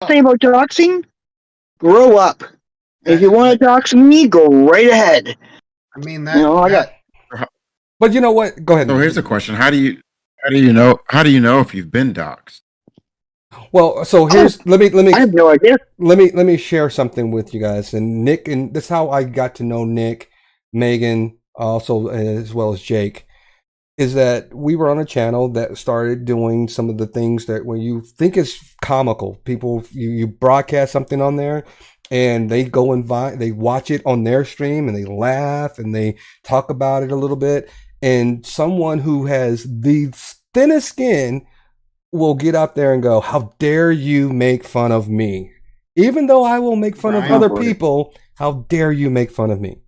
Say about doxing? Grow up. If you want to dox me, go right ahead. I mean I got. But you know what? Go ahead. So here's the question: How do you know if you've been doxxed? Well, so here's let me I have no idea. let me share something with you guys. And Nick, and this is how I got to know Nick, Megan, also as well as Jake. Is that we were on a channel that started doing some of the things that when you think is comical, people you broadcast something on there, and they go and they watch it on their stream and they laugh and they talk about it a little bit. And someone who has the thinnest skin will get out there and go, "How dare you make fun of me?" Even though I will make fun of other people, how dare you make fun of me?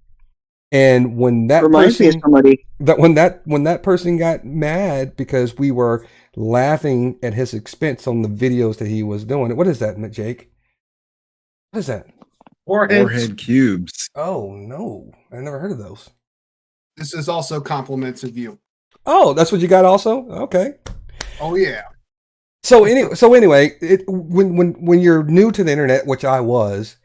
And when that person, when that person got mad because we were laughing at his expense on the videos that he was doing, what is that, Jake? What is that? Forehead cubes. Oh no, I never heard of those. This is also compliments of you. Oh, that's what you got also? Okay. Oh yeah. So anyway, when you're new to the internet, which I was,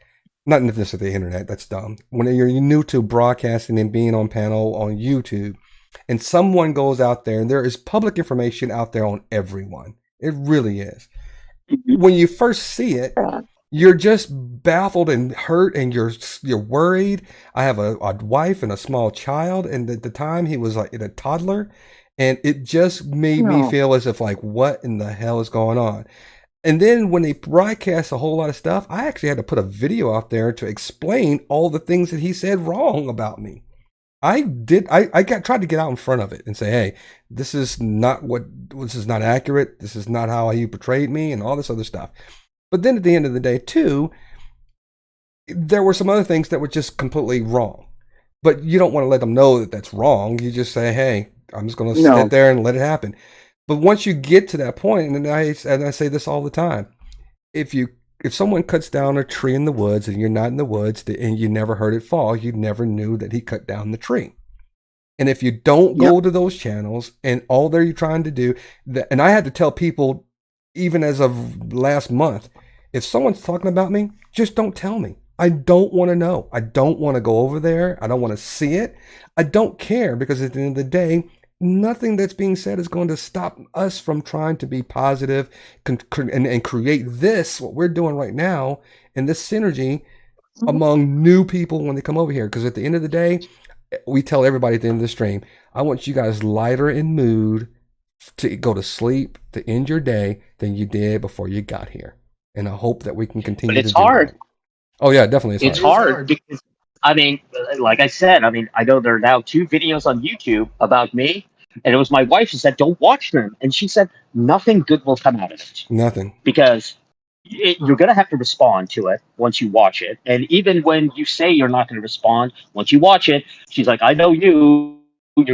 not necessarily the internet, that's dumb. When you're new to broadcasting and being on panel on YouTube, and someone goes out there, and there is public information out there on everyone. It really is. When you first see it, you're just baffled and hurt, and you're worried. I have a wife and a small child, and at the time he was like a toddler, and it just made me feel as if like, what in the hell is going on? And then when they broadcast a whole lot of stuff, I actually had to put a video out there to explain all the things that he said wrong about me. I tried to get out in front of it and say, hey, this is not accurate. This is not how you portrayed me and all this other stuff. But then at the end of the day, too, there were some other things that were just completely wrong. But you don't want to let them know that that's wrong. You just say, hey, I'm just going to sit there and let it happen. But once you get to that point, and I say this all the time, if someone cuts down a tree in the woods and you're not in the woods and you never heard it fall, you never knew that he cut down the tree. And if you don't go to those channels and all they're trying to do, and I had to tell people, even as of last month, if someone's talking about me, just don't tell me. I don't want to know. I don't want to go over there. I don't want to see it. I don't care, because at the end of the day, nothing that's being said is going to stop us from trying to be positive and create what we're doing right now, and this synergy among new people when they come over here. Because at the end of the day, we tell everybody at the end of the stream, I want you guys lighter in mood to go to sleep, to end your day, than you did before you got here. And I hope that we can continue. But it's hard. That. Oh yeah, definitely. It's hard because, I mean, like I said, I know there are now 2 videos on YouTube about me, and it was my wife who said, don't watch them. And she said, nothing good will come out of it. Nothing. Because you're going to have to respond to it once you watch it. And even when you say you're not going to respond, once you watch it, she's like, I know you're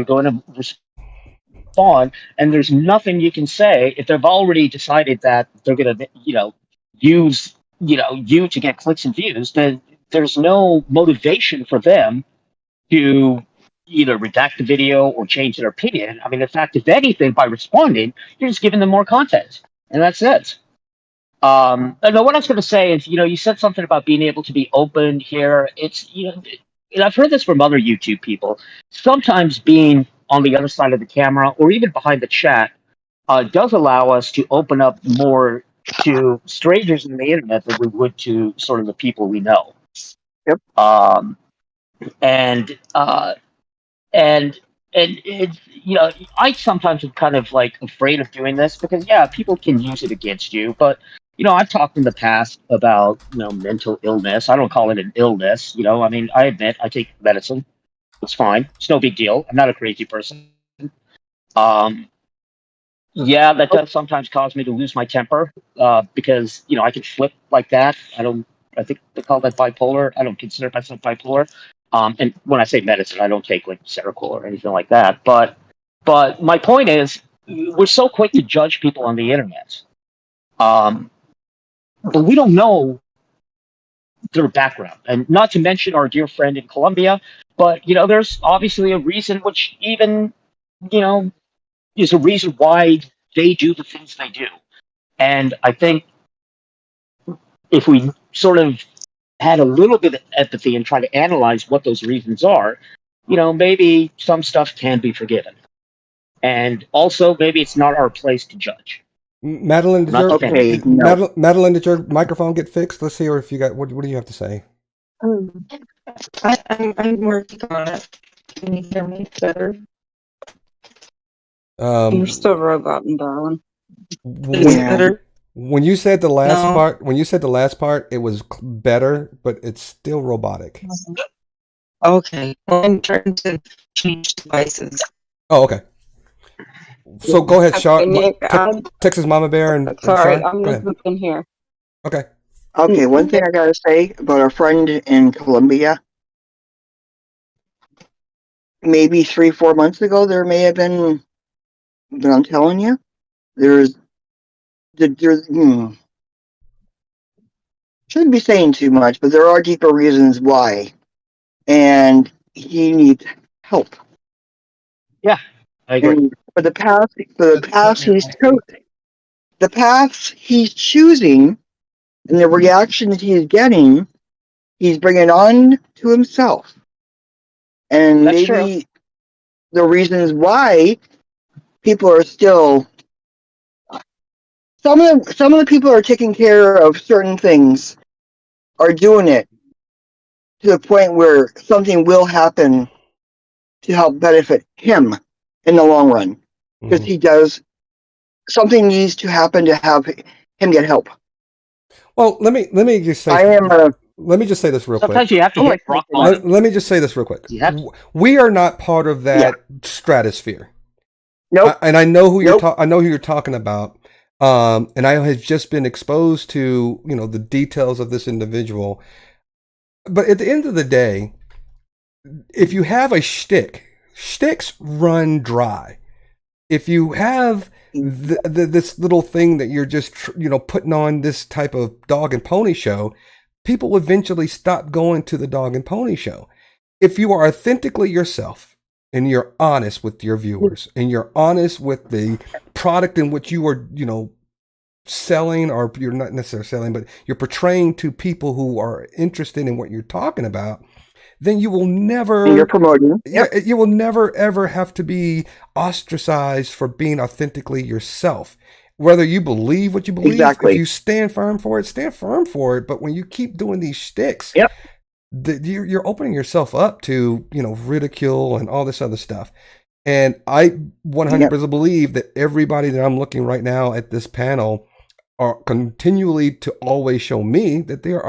going to respond. And there's nothing you can say if they've already decided that they're going to, use, you to get clicks and views. Then there's no motivation for them to either redact the video or change their opinion. I mean, in fact, if anything, by responding, you're just giving them more content, and that's it. And what I was going to say is, you said something about being able to be open here. It's, and I've heard this from other YouTube people. Sometimes being on the other side of the camera or even behind the chat does allow us to open up more to strangers in the internet than we would to sort of the people we know. Yep. And it's, I sometimes am kind of like afraid of doing this because people can use it against you. But I've talked in the past about mental illness. I don't call it an illness. I admit I take medicine. It's fine. It's no big deal. I'm not a crazy person. That does sometimes cause me to lose my temper because I can flip like that. I think they call that bipolar. I don't consider myself bipolar. And when I say medicine, I don't take like Seroquel or anything like that. But my point is, we're so quick to judge people on the internet, but we don't know their background. And not to mention our dear friend in Colombia, but there's obviously a reason, which even is a reason why they do the things they do. And I think if we sort of had a little bit of empathy and try to analyze what those reasons are, maybe some stuff can be forgiven. And also, maybe it's not our place to judge. Madeline, did Not your Okay, no. Madeline, did your microphone get fixed? Let's see, or if you got what do you have to say? I'm working on it. Can you hear me better? Um, You're still roboting, darling. Is when, it better? when you said the last No. part, it was better, but it's still robotic. Okay. Well, I'm trying to change devices. Oh, okay. So go ahead, Char. Okay, Nick, Texas Mama Bear and sorry, Char. I'm Go gonna ahead. jump in here. Okay. Okay, one thing I gotta say about our friend in Colombia. Maybe 3-4 months ago, there may have been, but I'm telling you, there's shouldn't be saying too much, but there are deeper reasons why, and he needs help. Yeah, I agree. And for the path Definitely. the paths he's choosing, and the reaction that he's getting, he's bringing on to himself, and That's maybe the reasons why people are still. Some of the people who are taking care of certain things are doing it to the point where something will happen to help benefit him in the long run, because Mhm. he does something needs to happen to have him get help. Well, let me just say. I am Let me just say this real quick. Sometimes you have to Oh my hit rock goodness. bottom. Let me just say this real quick. You have We are not part of that stratosphere. nope. And I know who Nope. I know who you're talking about. And I have just been exposed to, the details of this individual. But at the end of the day, if you have a shtick, shticks run dry. If you have this little thing that you're just, putting on this type of dog and pony show, people eventually stop going to the dog and pony show. If you are authentically yourself and you're honest with your viewers and you're honest with the product in which you are, selling, or you're not necessarily selling, but you're portraying to people who are interested in what you're talking about, then you will never, And you're promoting. yeah, you will never ever have to be ostracized for being authentically yourself. Whether you believe what you believe, Exactly. if you stand firm for it, stand firm for it. But when you keep doing these shticks, Yep. You're opening yourself up to, ridicule and all this other stuff. And I 100% believe that everybody that I'm looking right now at this panel are continually to always show me that they are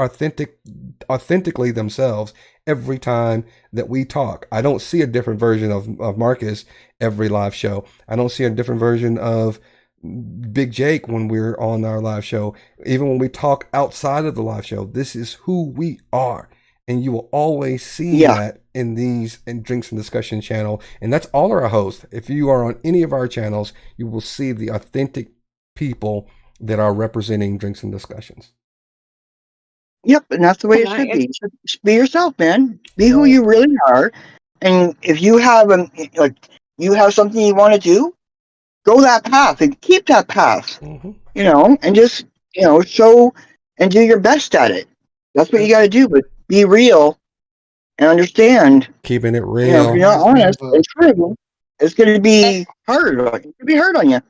authentically themselves every time that we talk. I don't see a different version of Marcus every live show. I don't see a different version of Big Jake when we're on our live show. Even when we talk outside of the live show, this is who we are. And you will always see that in Drinks and Discussion channel. And that's all our hosts. If you are on any of our channels, you will see the authentic people that are representing Drinks and Discussions. Yep, and that's the way it should be. Be yourself, man. Be who you really are. And if you have you have something you want to do, go that path and keep that path. Mm-hmm. And just show and do your best at it. That's what you got to do. But be real and understand. Keeping it real. If you're not honest and true, it's going to be hard. It's going to be hard on you.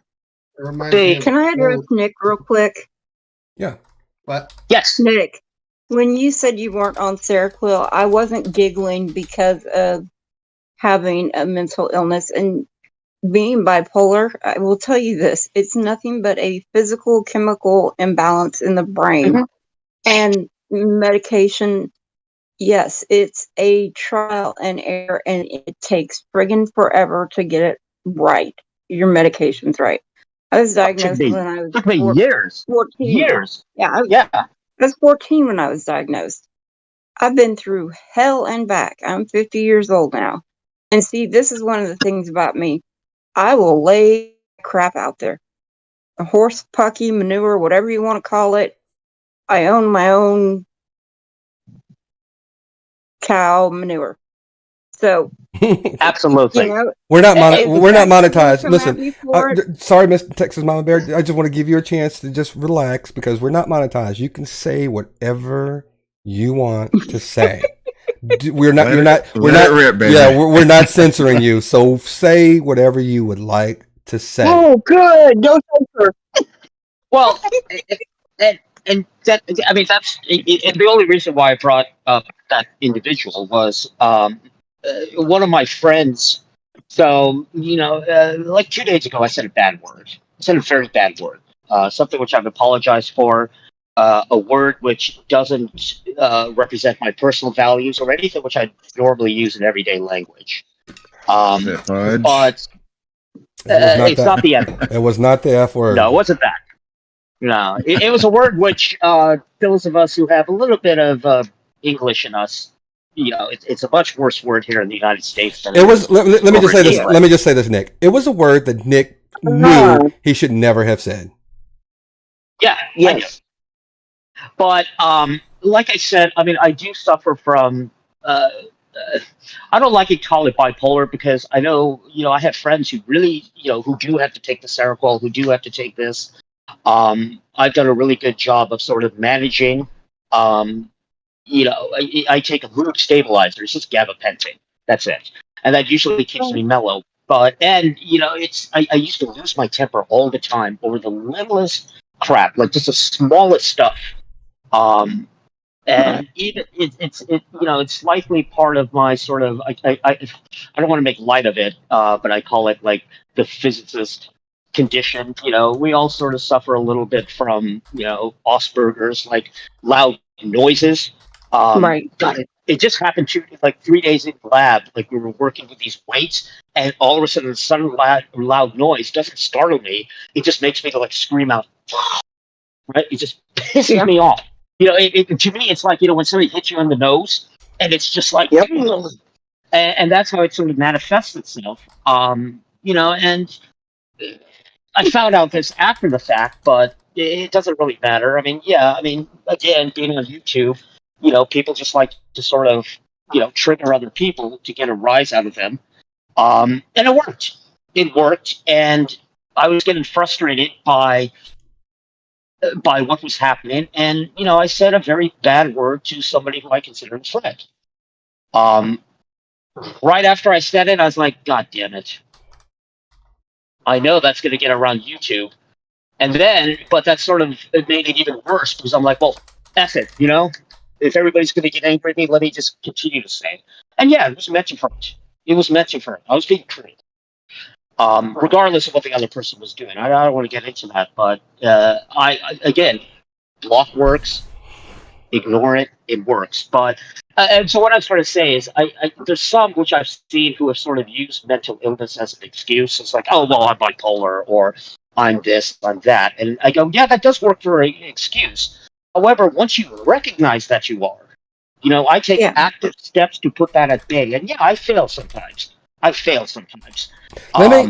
Hey, can I address Nick real quick? Yeah. What? Yes. Nick, when you said you weren't on Seroquel, I wasn't giggling because of having a mental illness and being bipolar. I will tell you this: it's nothing but a physical chemical imbalance in the brain. Mhm. And medication, yes, it's a trial and error, and it takes friggin' forever to get it right. Your medication's right. I was diagnosed when I was Took me years. 14. Years. Yeah, I was 14 when I was diagnosed. I've been through hell and back. I'm 50 years old now. And see, this is one of the things about me. I will lay crap out there. A horse pucky manure, whatever you want to call it. I own my own cow manure. So, Absolutely. We're not if we're not that's what monetized. you come at me Listen, for it, sorry, Miss Texas Mama Bear. I just want to give you a chance to just relax because we're not monetized. You can say whatever you want to say. We're not. You're not. We're Let not. it rip, baby. Yeah, we're not censoring you. So say whatever you would like to say. Oh, good. No censor. Well, and that, I mean, and the only reason why I brought up that individual was one of my friends. So, like 2 days ago, I said a bad word. I said a very bad word. Something which I've apologized for. A word which doesn't represent my personal values or anything which I normally use in everyday language. Is it fudge? But it's not the F word. It was not the F word. No, it wasn't that. No, it was a word which those of us who have a little bit of English in us, it's a much worse word here in the United States than It was. Let me just say this. here. Let me just say this, Nick. It was a word that Nick Uh-huh. knew he should never have said. Yeah, I Yes. do. But like I said, I mean, I do suffer from. I don't like to call it bipolar because I know, I have friends who really, who do have to take the Seroquel, who do have to take this. I've done a really good job of sort of managing. I take a mood stabilizer. It's just gabapentin. That's it, and that usually keeps me mellow. I used to lose my temper all the time over the littlest crap, like just the smallest stuff. And even it's slightly part of my sort of I don't want to make light of it, but I call it like the physicist condition. We all sort of suffer a little bit from Asperger's, like loud noises. right. God, it just happened to like 3 days in the lab. Like we were working with these weights, and all of a sudden, the sudden loud noise doesn't startle me. It just makes me like scream out. Right? It just pisses me off. To me, it's like when somebody hits you on the nose, and it's just like, Yep. and that's how it sort of manifests itself. And I found out this after the fact, but it doesn't really matter. I mean, again, being on YouTube, people just like to sort of, trigger other people to get a rise out of them. And it worked. It worked, and I was getting frustrated by what was happening, and I said a very bad word to somebody who I consider a friend. Right after I said it, I was like, God damn it. I know that's going to get around YouTube. And then, but that sort of it made it even worse because I'm like, well, F it, If everybody's going to get angry at me, let me just continue to say it. And yeah, it was meant to hurt. It was meant to hurt. I was being cruel. Regardless of what the other person was doing. I don't want to get into that, but again, block works, ignore it, it works. But and so what I'm trying to say is, there's some which I've seen who have sort of used mental illness as an excuse. It's like, oh well, I'm bipolar, or I'm this, I'm that, and I go, yeah, that does work for an excuse. However, once you recognize that you are, I take active steps to put that at bay, and yeah, I fail sometimes. Let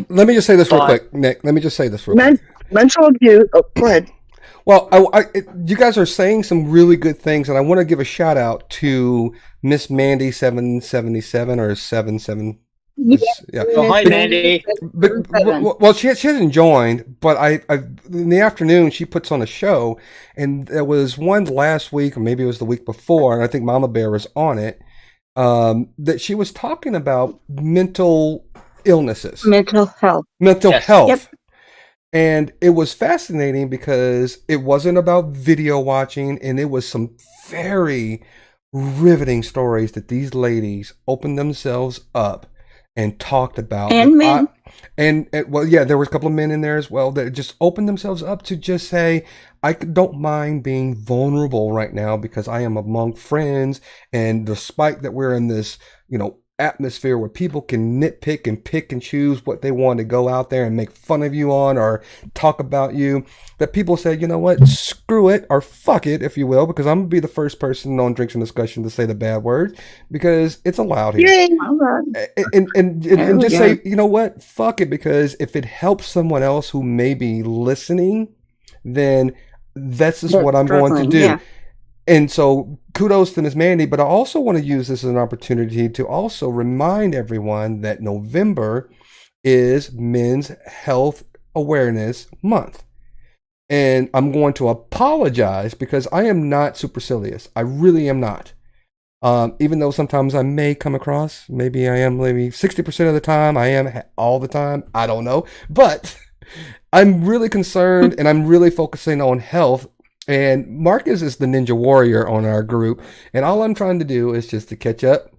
me just say this real quick, Nick. Let me just say this real quick. Mental abuse. Oh, go ahead. Well, you guys are saying some really good things, and I want to give a shout out to Miss Mandy 777 or 77. Yeah. Oh, hi, Mandy. Well, she hasn't joined, but I in the afternoon she puts on a show, and there was one last week, or maybe it was the week before, and I think Mama Bear was on it. That she was talking about mental illnesses, Mental health. Yep. And it was fascinating because it wasn't about video watching, and it was some very riveting stories that these ladies opened themselves up and talked about. And men. Well, yeah, there was a couple of men in there as well that just opened themselves up to just say, I don't mind being vulnerable right now because I am among friends, and despite that we're in this, atmosphere where people can nitpick and pick and choose what they want to go out there and make fun of you on or talk about you, that people say, you know what, screw it, or fuck it, if you will, because I'm gonna be the first person on Drinks and Discussion to say the bad word because it's allowed here. Yay. All right. And just say, you know what, fuck it, because if it helps someone else who may be listening, then that's just what I'm going to do. Yeah. And so kudos to Miss Mandy, but I also want to use this as an opportunity to also remind everyone that November is Men's Health Awareness Month. And I'm going to apologize because I am not supercilious. I really am not. Even though sometimes I may come across, maybe I am, maybe 60% of the time, I am all the time. I don't know. But I'm really concerned and I'm really focusing on health. And Marcus is the ninja warrior on our group. And all I'm trying to do is just to catch up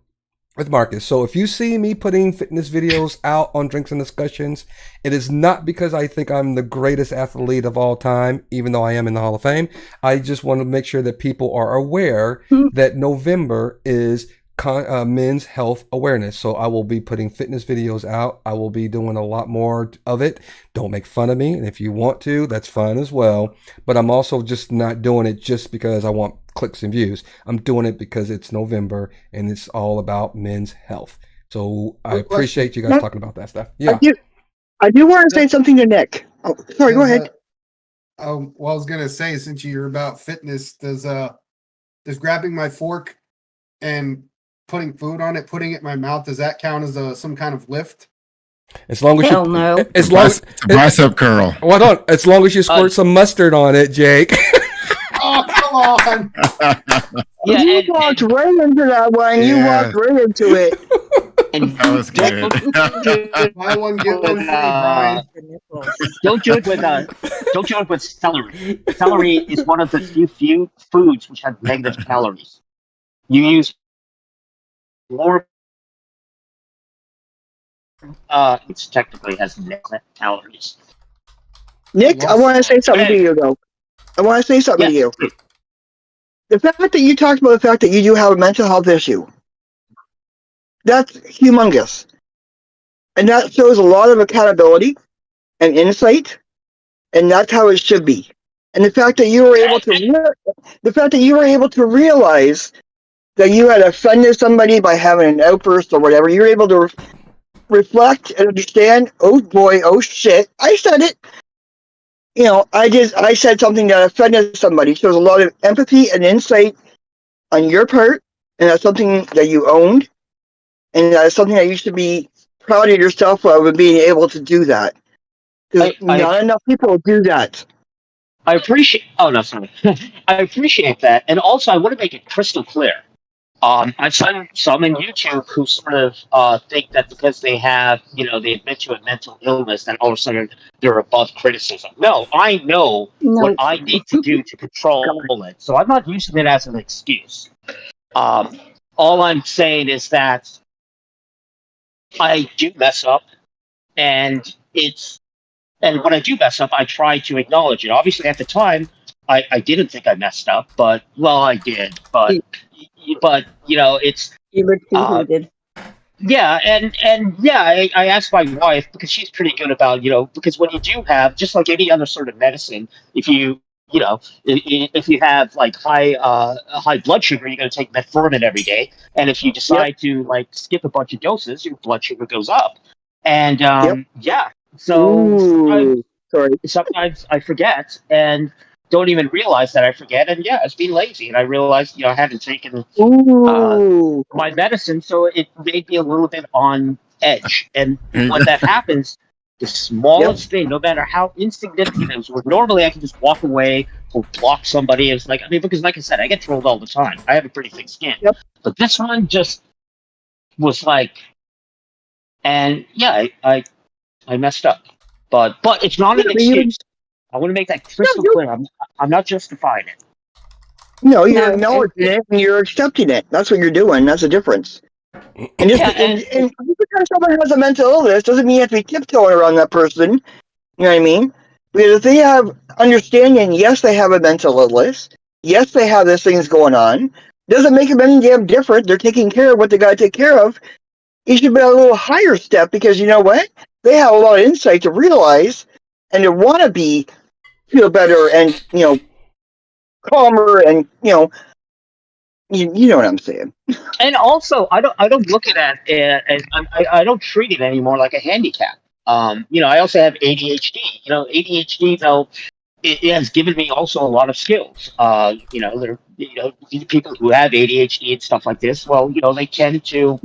with Marcus. So if you see me putting fitness videos out on Drinks and Discussions, it is not because I think I'm the greatest athlete of all time, even though I am in the Hall of Fame. I just want to make sure that people are aware that November is Men's Health Awareness. So I will be putting fitness videos out. I will be doing a lot more of it. Don't make fun of me. And if you want to, that's fine as well. But I'm also just not doing it just because I want clicks and views. I'm doing it because it's November and it's all about men's health. So I appreciate you guys talking about that stuff. Yeah. I do want to say something to Nick. Oh, sorry, go ahead. Well, I was gonna say, since you're about fitness, does grabbing my fork and putting food on it, putting it in my mouth, does that count as some kind of lift? As long as Hell no. As long as It's a bicep curl. hold on. As long as you squirt some mustard on it, Jake. Oh, come on! Yeah, You and, walked right into that one. You Yeah. walked right into it. and That was good. Buy one, get one free, Brian. don't do it with celery. Celery is one of the few foods which have negative calories. You use more. It technically has negative calories. Nick, I want to say something to you, though. I want to say something to you. The fact that you talked about the fact that you do have a mental health issue, that's humongous. And that shows a lot of accountability and insight, and that's how it should be. And the fact that you were able to realize that you had offended somebody by having an outburst or whatever, you're able to reflect and understand, oh boy, oh shit, I said it. You know, I said something that offended somebody. Shows a lot of empathy and insight on your part, and that's something that you owned, and that's something that you should be proud of yourself of being able to do that. Because not enough people do that. I appreciate. Oh no, sorry. I appreciate that, and also I want to make it crystal clear. I've seen some in YouTube who sort of think that because they have, they admit to a mental illness, then all of a sudden they're above criticism. No, I know what I need to do to control it, so I'm not using it as an excuse. All I'm saying is that I do mess up, and when I do mess up, I try to acknowledge it. Obviously, at the time, I didn't think I messed up, but I did. But it's You were too heated. yeah, and yeah, I asked my wife because she's pretty good about because when you do have, just like any other sort of medicine, if you if you have like high blood sugar, you're going to take metformin every day, and if you decide to like skip a bunch of doses, your blood sugar goes up, and yeah. So sometimes I forget and don't even realize that I forget. And yeah, it's being lazy. And I realized, I hadn't taken my medicine, so it made me a little bit on edge. And when that happens, the smallest thing, no matter how insignificant it is, where normally I can just walk away or block somebody. It's like, because like I said, I get trolled all the time. I have a pretty thick skin. But this one just was like, and yeah, I messed up, but it's not an excuse. I want to make that crystal clear. I'm not justifying it. No, you're acknowledging it and you're accepting it. That's what you're doing. That's the difference. And just and because someone has a mental illness doesn't mean you have to be tiptoeing around that person. You know what I mean? Because if they have understanding, yes, they have a mental illness. Yes, they have these things going on. Doesn't make them any damn different. They're taking care of what they got to take care of. You should be a little higher step because you know what? They have a lot of insight to realize and to want to feel better and, calmer and, you know what I'm saying. And also, I don't look at it and I don't treat it anymore like a handicap. I also have ADHD. ADHD, though, it has given me also a lot of skills. There people who have ADHD and stuff like this, well, they tend to,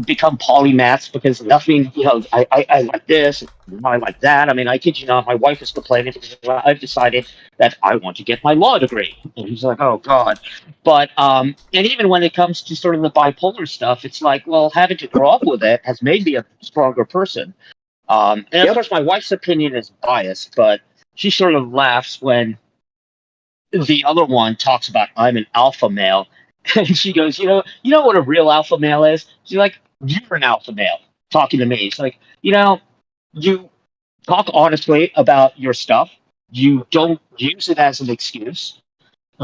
become polymaths because nothing, I like this, I like that. I mean, I kid you not, my wife is complaining because I've decided that I want to get my law degree. And he's like, oh, God. But, and even when it comes to sort of the bipolar stuff, it's like, well, having to grow up with it has made me a stronger person. And of course, my wife's opinion is biased, but she sort of laughs when the other one talks about I'm an alpha male. And she goes, you know what a real alpha male is? She's like, you're an alpha male talking to me. It's like, you talk honestly about your stuff. You don't use it as an excuse.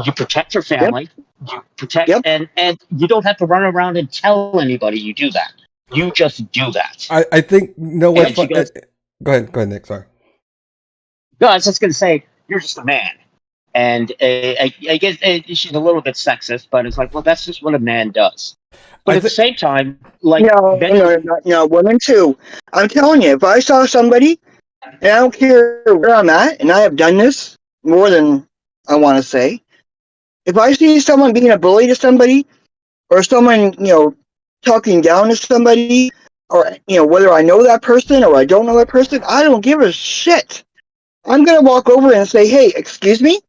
You protect your family. You protect, and you don't have to run around and tell anybody you do that. You just do that. I think, what? Go ahead, Nick. Sorry. No, I was just going to say, you're just a man. And I guess she's a little bit sexist, but it's like, well, that's just what a man does. But at the same time, like... No, women too. I'm telling you, if I saw somebody, and I don't care where I'm at, and I have done this more than I want to say, if I see someone being a bully to somebody, or someone, talking down to somebody, or, whether I know that person or I don't know that person, I don't give a shit. I'm going to walk over and say, hey, excuse me?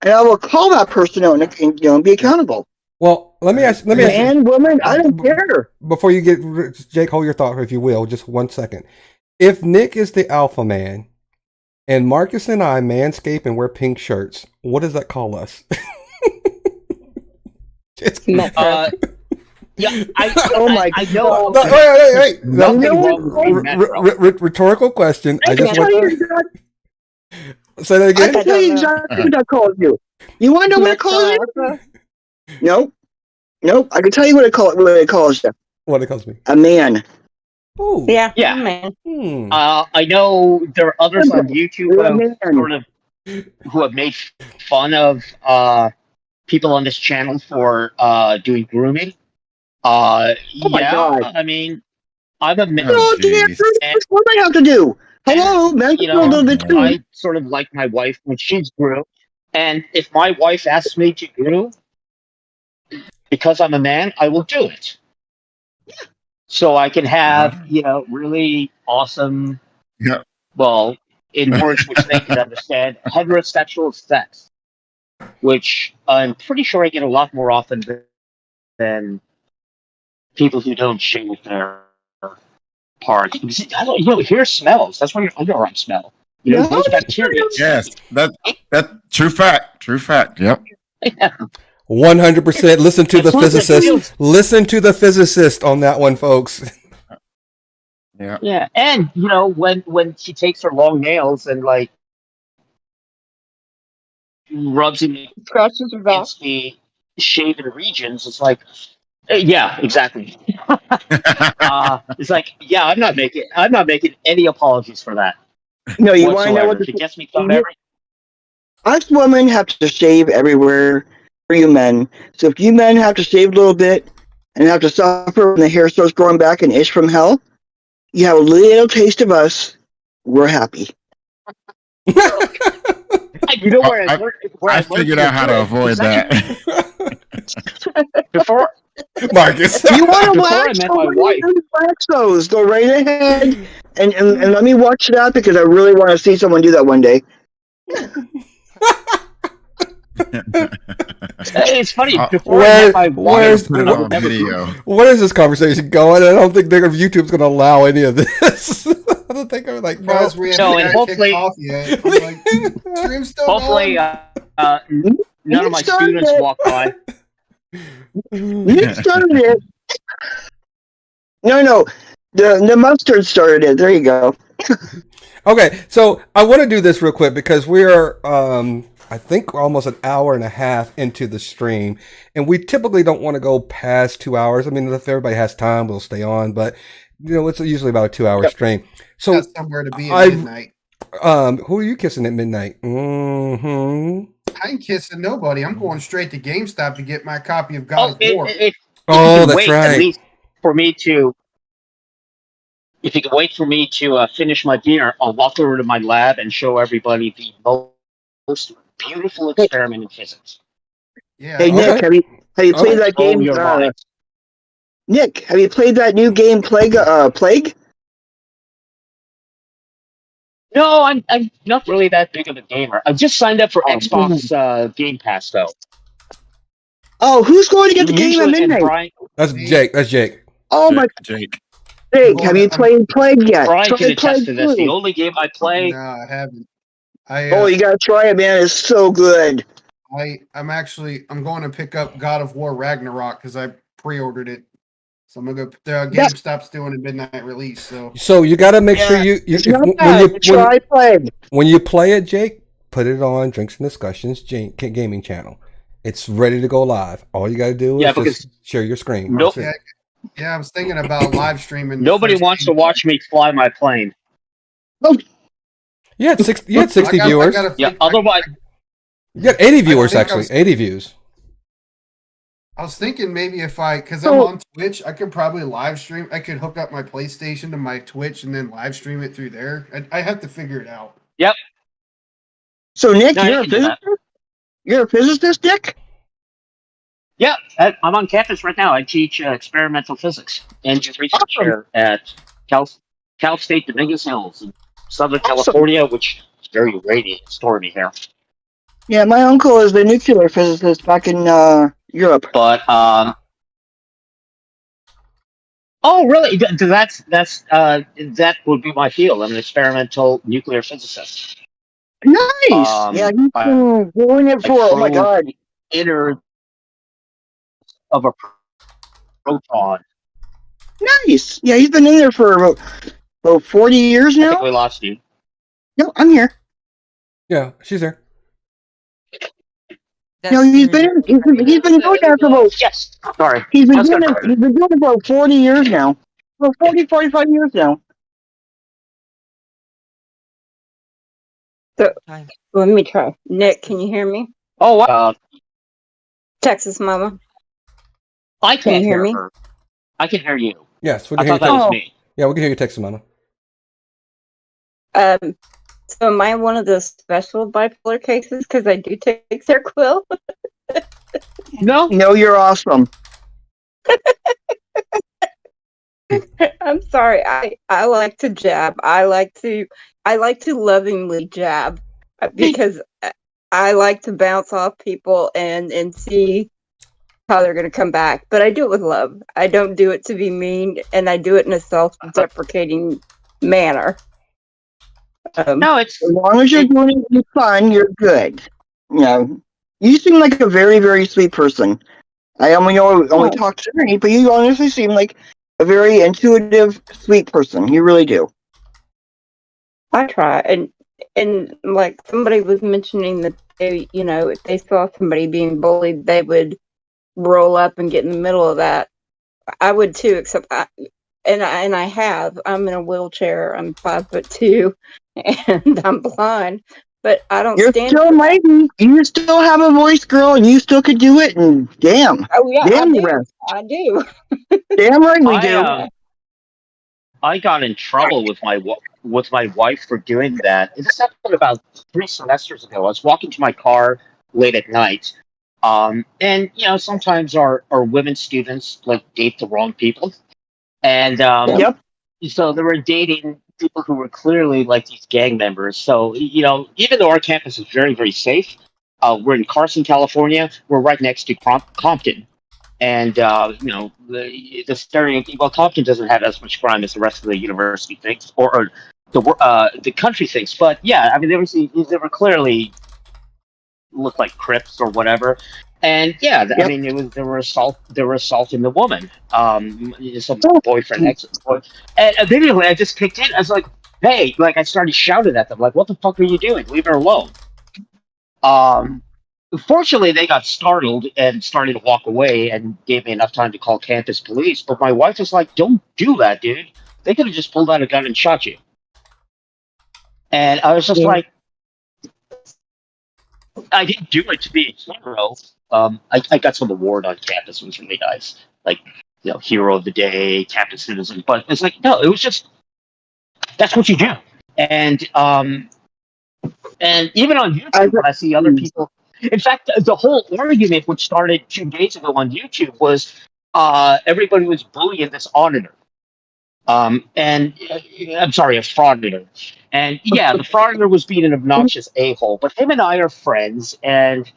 And I will call that person out and be accountable. Well, let me ask. Man, woman, I don't care. Before you get, Jake, hold your thought, if you will, just 1 second. If Nick is the alpha man, and Marcus and I manscape and wear pink shirts, what does that call us? Yeah, oh my I know. Wait. Nothing wrong with rhetorical question. I just want say that again. I can tell you exactly what that calls you. You want to know what it calls you? Nope. I can tell you what it calls you. What it calls me? A man. Oh. Yeah. Man. I know there are others on YouTube who have made fun of people on this channel for doing grooming. Oh my God. I mean, I'm a man. What do I have to do? Hello, men can do a little bit too. I sort of like my wife when she's groomed, and if my wife asks me to groom, because I'm a man, I will do it. So I can have, really awesome, well, in words which they can understand, heterosexual sex, which I'm pretty sure I get a lot more often than people who don't shave their parts. Because, hair smells. That's where your underarm smell. Those bacteria. Yes, that's true fact. True fact. Yep. Yeah. 100%. Listen to the physicist. Listen to the physicist on that one, folks. Yeah. Yeah, and when she takes her long nails and like rubs it Scratches her back. against the shaven regions, it's like, yeah, exactly. It's like, yeah, I'm not making any apologies for that. No, you want to know what if it gets me thumb every. Us women have to shave everywhere for you men. So if you men have to shave a little bit and have to suffer when the hair starts growing back and itch from hell, you have a little taste of us. We're happy. I figured out how to avoid that. Before Marcus. You want to Before I wax? met my wife. Wax those. Go right ahead and let me watch that because I really want to see someone do that one day. It's funny. Where's put it on video? Where is this conversation going? I don't think YouTube's going to allow any of this. I don't think I'm like, no. And hopefully, hopefully, none of my students walk by. You started it. No. The mustard started it. There you go. Okay, so I want to do this real quick because we're, I think we're almost an hour and a half into the stream, and we typically don't want to go past 2 hours. I mean, if everybody has time, we'll stay on, but it's usually about a 2 hour stream. So got somewhere to be at midnight. Who are you kissing at midnight? Mm-hmm. I ain't kissing nobody. I'm going straight to GameStop to get my copy of God of War. That's right. At least for me to. If you can wait for me to finish my dinner, I'll walk over to my lab and show everybody the most beautiful experiment in physics. Yeah. Hey Nick, Okay. have you played Okay. that Blow game? your mind. Nick, have you played that new game Plague? Plague? No, I'm not really that big of a gamer. I just signed up for Oh, Xbox Game Pass though. Oh, who's going to get the game at Usually, and midnight? Brian That's Me, Jake. That's Jake. Oh my Jake. Jake, going have to- you I'm- played Plague yet? Brian can Try attest Plague to this. The 2. only game I play. No, I haven't. Oh, you gotta try it, man. It's so good. I'm going to pick up God of War Ragnarok because I pre-ordered it. So I'm gonna go. Yeah. GameStop's doing a midnight release. So So you got to make sure Yeah, you It's if, not when bad. you Try Plague. when you play it, Jake, put it on Drinks and Discussions gaming channel. It's ready to go live. All you got to do Yeah, is because just share your screen. Nope. That's it. yeah, I was thinking about live streaming. the Nobody first wants to game. watch me fly my plane. You had 60 viewers. Yeah. Otherwise, You had 80 viewers think I actually. was- 80 views. I was thinking maybe because I'm on Twitch, I could probably live stream. I could hook up my PlayStation to my Twitch and then live stream it through there. I have to figure it out. So Nick, No, you're you a can do that. physicist? You're a physicist, Nick? yeah, I'm on campus right now. I teach experimental physics and research Awesome. here at Cal State Dominguez Hills in Southern Awesome. California, which is very rainy and stormy here. Yeah, my uncle is the nuclear physicist back in Europe. But oh, really? That would be my field. I'm an experimental nuclear physicist. Nice. Yeah, he's been doing it for, oh my God. Inner of a proton. Nice. Yeah, he's been in there for about 40 years I think now. we lost you. No, I'm here. Yeah, she's there. No, he's been doing that for about, Yes. Sorry. he's been Let's go. doing it for about 40 years now. Well, 40, 45 years now. Let me try. Nick, can you hear me? Oh, wow. Texas Mama. I Can you can't hear hear me? her. I can hear you. Yes, we I can hear thought you. that was Oh. me. Yeah, we can hear you texting, Mama. So am I one of those special bipolar cases because I do take Seroquel? No. No, you're awesome. I'm sorry. I like to jab. I like to lovingly jab because I like to bounce off people and see how they're going to come back. But I do it with love. I don't do it to be mean, and I do it in a self-deprecating manner. No, it's As long as you're doing it with fun, you're good. You know, you seem like a very, very sweet person. I only talk to Ernie, but you honestly seem like a very intuitive, sweet person. You really do. I try, and like somebody was mentioning that they, if they saw somebody being bullied, they would roll up and get in the middle of that. I would too, except I have. I'm in a wheelchair. I'm 5'2", and I'm blind, but I don't You're stand. still mighty. You still have a voice, girl, and you still could do it. And damn, Oh yeah, damn I the do. rest. I do. Damn right we do. I got in trouble with my wife for doing that. This happened about 3 semesters ago. I was walking to my car late at night, and sometimes our women students date the wrong people, and Yep. so they were dating people who were clearly like these gang members. So even though our campus is very, very safe, we're in Carson, California. We're right next to Compton. And the stereotype. Well, Compton doesn't have as much crime as the rest of the university thinks, or the country thinks. But yeah, I mean, they were clearly looked like Crips or whatever. And yeah, I mean, they were assaulting the woman, some boyfriend, ex-boyfriend, and immediately I just kicked in. I was like, "Hey!" Like I started shouting at them, like, "What the fuck are you doing? Leave her alone!" Fortunately, they got startled and started to walk away and gave me enough time to call campus police. But my wife was like, "Don't do that, dude. They could have just pulled out a gun and shot you." And I was just like, I didn't do it to be a hero. I got some award on campus. It was really nice. Like, hero of the day, campus citizen. But it's like, no, it was just, that's what you do. And And even on I- YouTube, when I see other people, in fact, the whole argument which started 2 days ago on YouTube was everybody was bullying this auditor. And I'm sorry, a frauditor. And yeah, the frauditor was being an obnoxious a-hole, but him and I are friends, and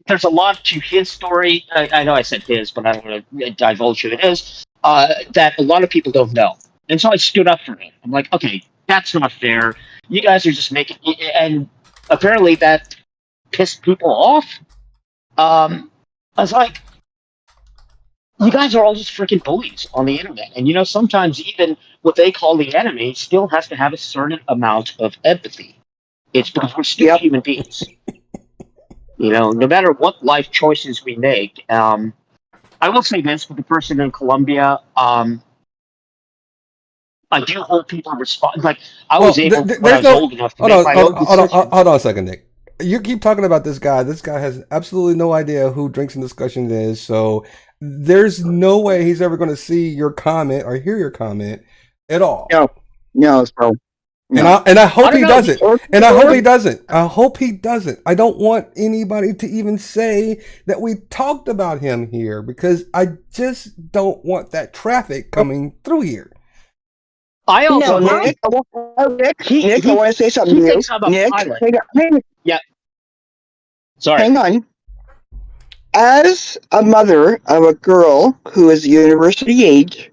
there's a lot to his story. I know I said his, but I don't want to divulge who it is, that a lot of people don't know. And so I stood up for him. I'm like, okay, that's not fair. You guys are just making, and apparently that pissed people off. I was like, you guys are all just freaking bullies on the internet. And sometimes even what they call the enemy still has to have a certain amount of empathy. It's because we're still Yep. human beings. No matter what life choices we make. I will say this with the person in Colombia. I do hold people responsible. Like I was able, when I was old enough to make my own decisions. Hold on a second, Nick. You keep talking about this guy. This guy has absolutely no idea who Drinks and Discussions is. So there's no way he's ever going to see your comment or hear your comment at all. No. So. No. And I hope he know. doesn't. And I hope he doesn't. I hope he doesn't. I don't want anybody to even say that we talked about him here because I just don't want that traffic coming through here. I also No, Nick, I want to say something he to you. thinks I'm a Nick, pilot. hang Sorry. hang on. As a mother of a girl who is university age,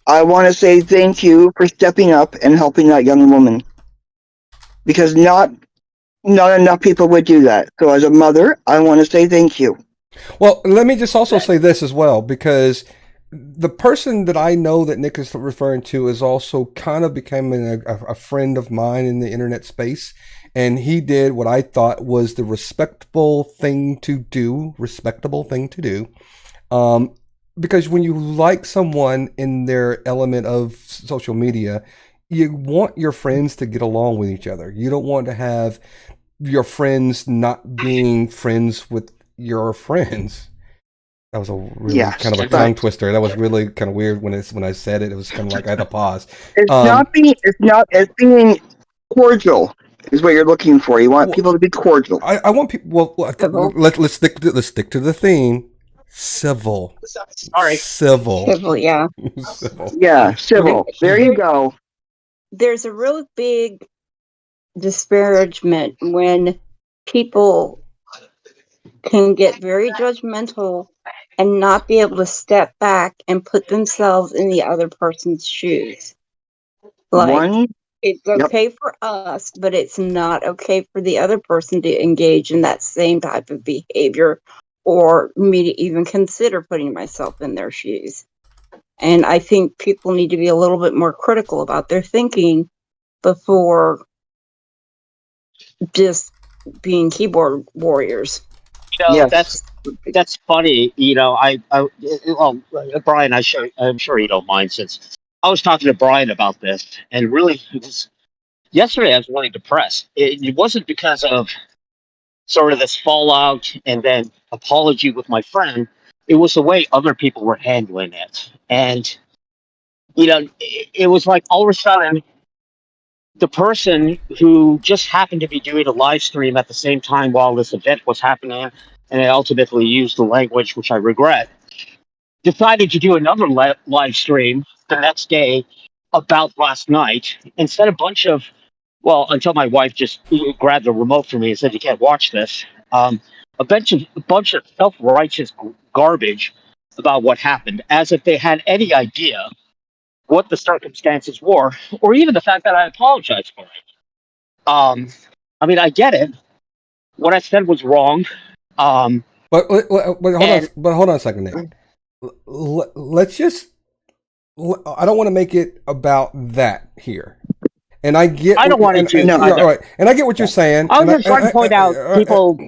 I want to say thank you for stepping up and helping that young woman. Because not enough people would do that. So as a mother, I want to say thank you. Well, let me just also say this as well, because the person that I know that Nick is referring to is also kind of becoming a friend of mine in the internet space. And he did what I thought was the respectable thing to do. Because when you like someone in their element of social media, you want your friends to get along with each other. You don't want to have your friends not being friends with your friends. That was a really kind of a tongue twister. That was really kind of weird when I said it. It was kind of like I had to pause. It's being cordial is what you're looking for. You want people to be cordial. I want people. Well, let's stick to the theme. Civil. Sorry. Civil. Yeah. Civil. Yeah, civil. There you go. There's a real big disparagement when people can get very judgmental and not be able to step back and put themselves in the other person's shoes. Like, it's okay for us, but it's not okay for the other person to engage in that same type of behavior or me to even consider putting myself in their shoes. And I think people need to be a little bit more critical about their thinking before just being keyboard warriors. That's funny. Well, Brian, I'm sure you don't mind, since I was talking to Brian about this, and really, yesterday I was really depressed. It wasn't because of sort of this fallout and then apology with my friend. It was the way other people were handling it, and it was like all of a sudden, the person who just happened to be doing a live stream at the same time while this event was happening, and I ultimately used the language which I regret, decided to do another live stream the next day about last night. Instead, until my wife just grabbed the remote from me and said, "You can't watch this." A bunch of self-righteous garbage about what happened, as if they had any idea what the circumstances were, or even the fact that I apologized for it. I mean, I get it. What I said was wrong. But hold on a second, Nick. Let's just. I don't want to make it about that here. And I get. I don't want it to. Right. And I get what you're saying. I was just trying to point out people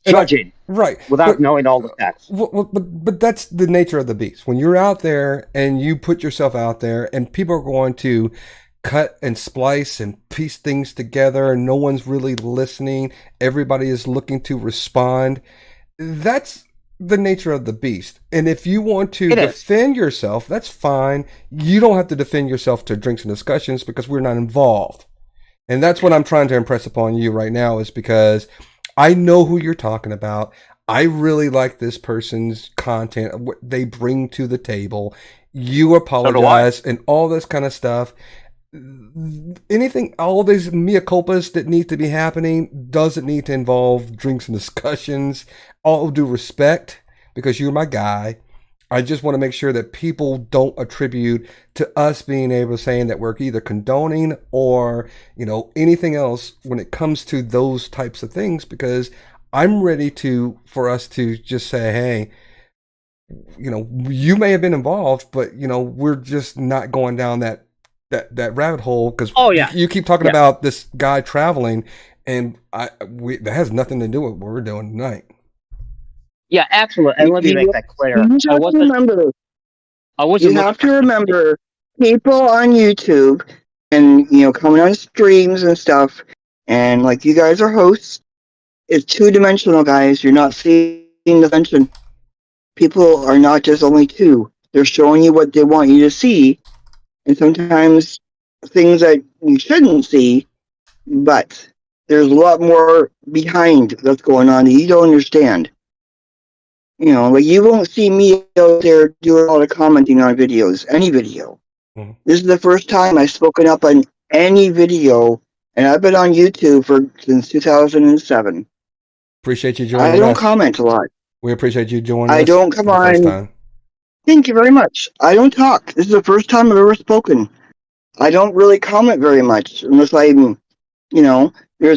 judging, right, without knowing all the facts. But that's the nature of the beast. When you're out there and you put yourself out there, and people are going to cut and splice and piece things together, and no one's really listening. Everybody is looking to respond. That's the nature of the beast. And if you want to defend yourself, that's fine. You don't have to defend yourself to Drinks and Discussions because we're not involved. And that's what I'm trying to impress upon you right now, is because I know who you're talking about. I really like this person's content, what they bring to the table. You apologize and all this kind of stuff. Anything, all these mea culpas that need to be happening doesn't need to involve drinks and discussions. All due respect, because you're my guy. I just want to make sure that people don't attribute to us being able to saying that we're either condoning or, anything else when it comes to those types of things, because I'm ready for us to just say, hey, you may have been involved, but we're just not going down that rabbit hole, because you keep talking about this guy traveling, and that has nothing to do with what we're doing tonight. Yeah, absolutely. And let me make that clear. You have to remember people on YouTube and coming on streams and stuff, and like you guys are hosts. It's two-dimensional, guys. You're not seeing the dimension. People are not just only two. They're showing you what they want you to see, and sometimes things that you shouldn't see, but there's a lot more behind that's going on that you don't understand. Like you won't see me out there doing all the commenting on videos, any video. Mm-hmm. This is the first time I've spoken up on any video, and I've been on YouTube since 2007. Appreciate you joining us. I don't comment a lot. We appreciate you joining us. I don't come on. First time. Thank you very much. I don't talk. This is the first time I've ever spoken. I don't really comment very much unless there's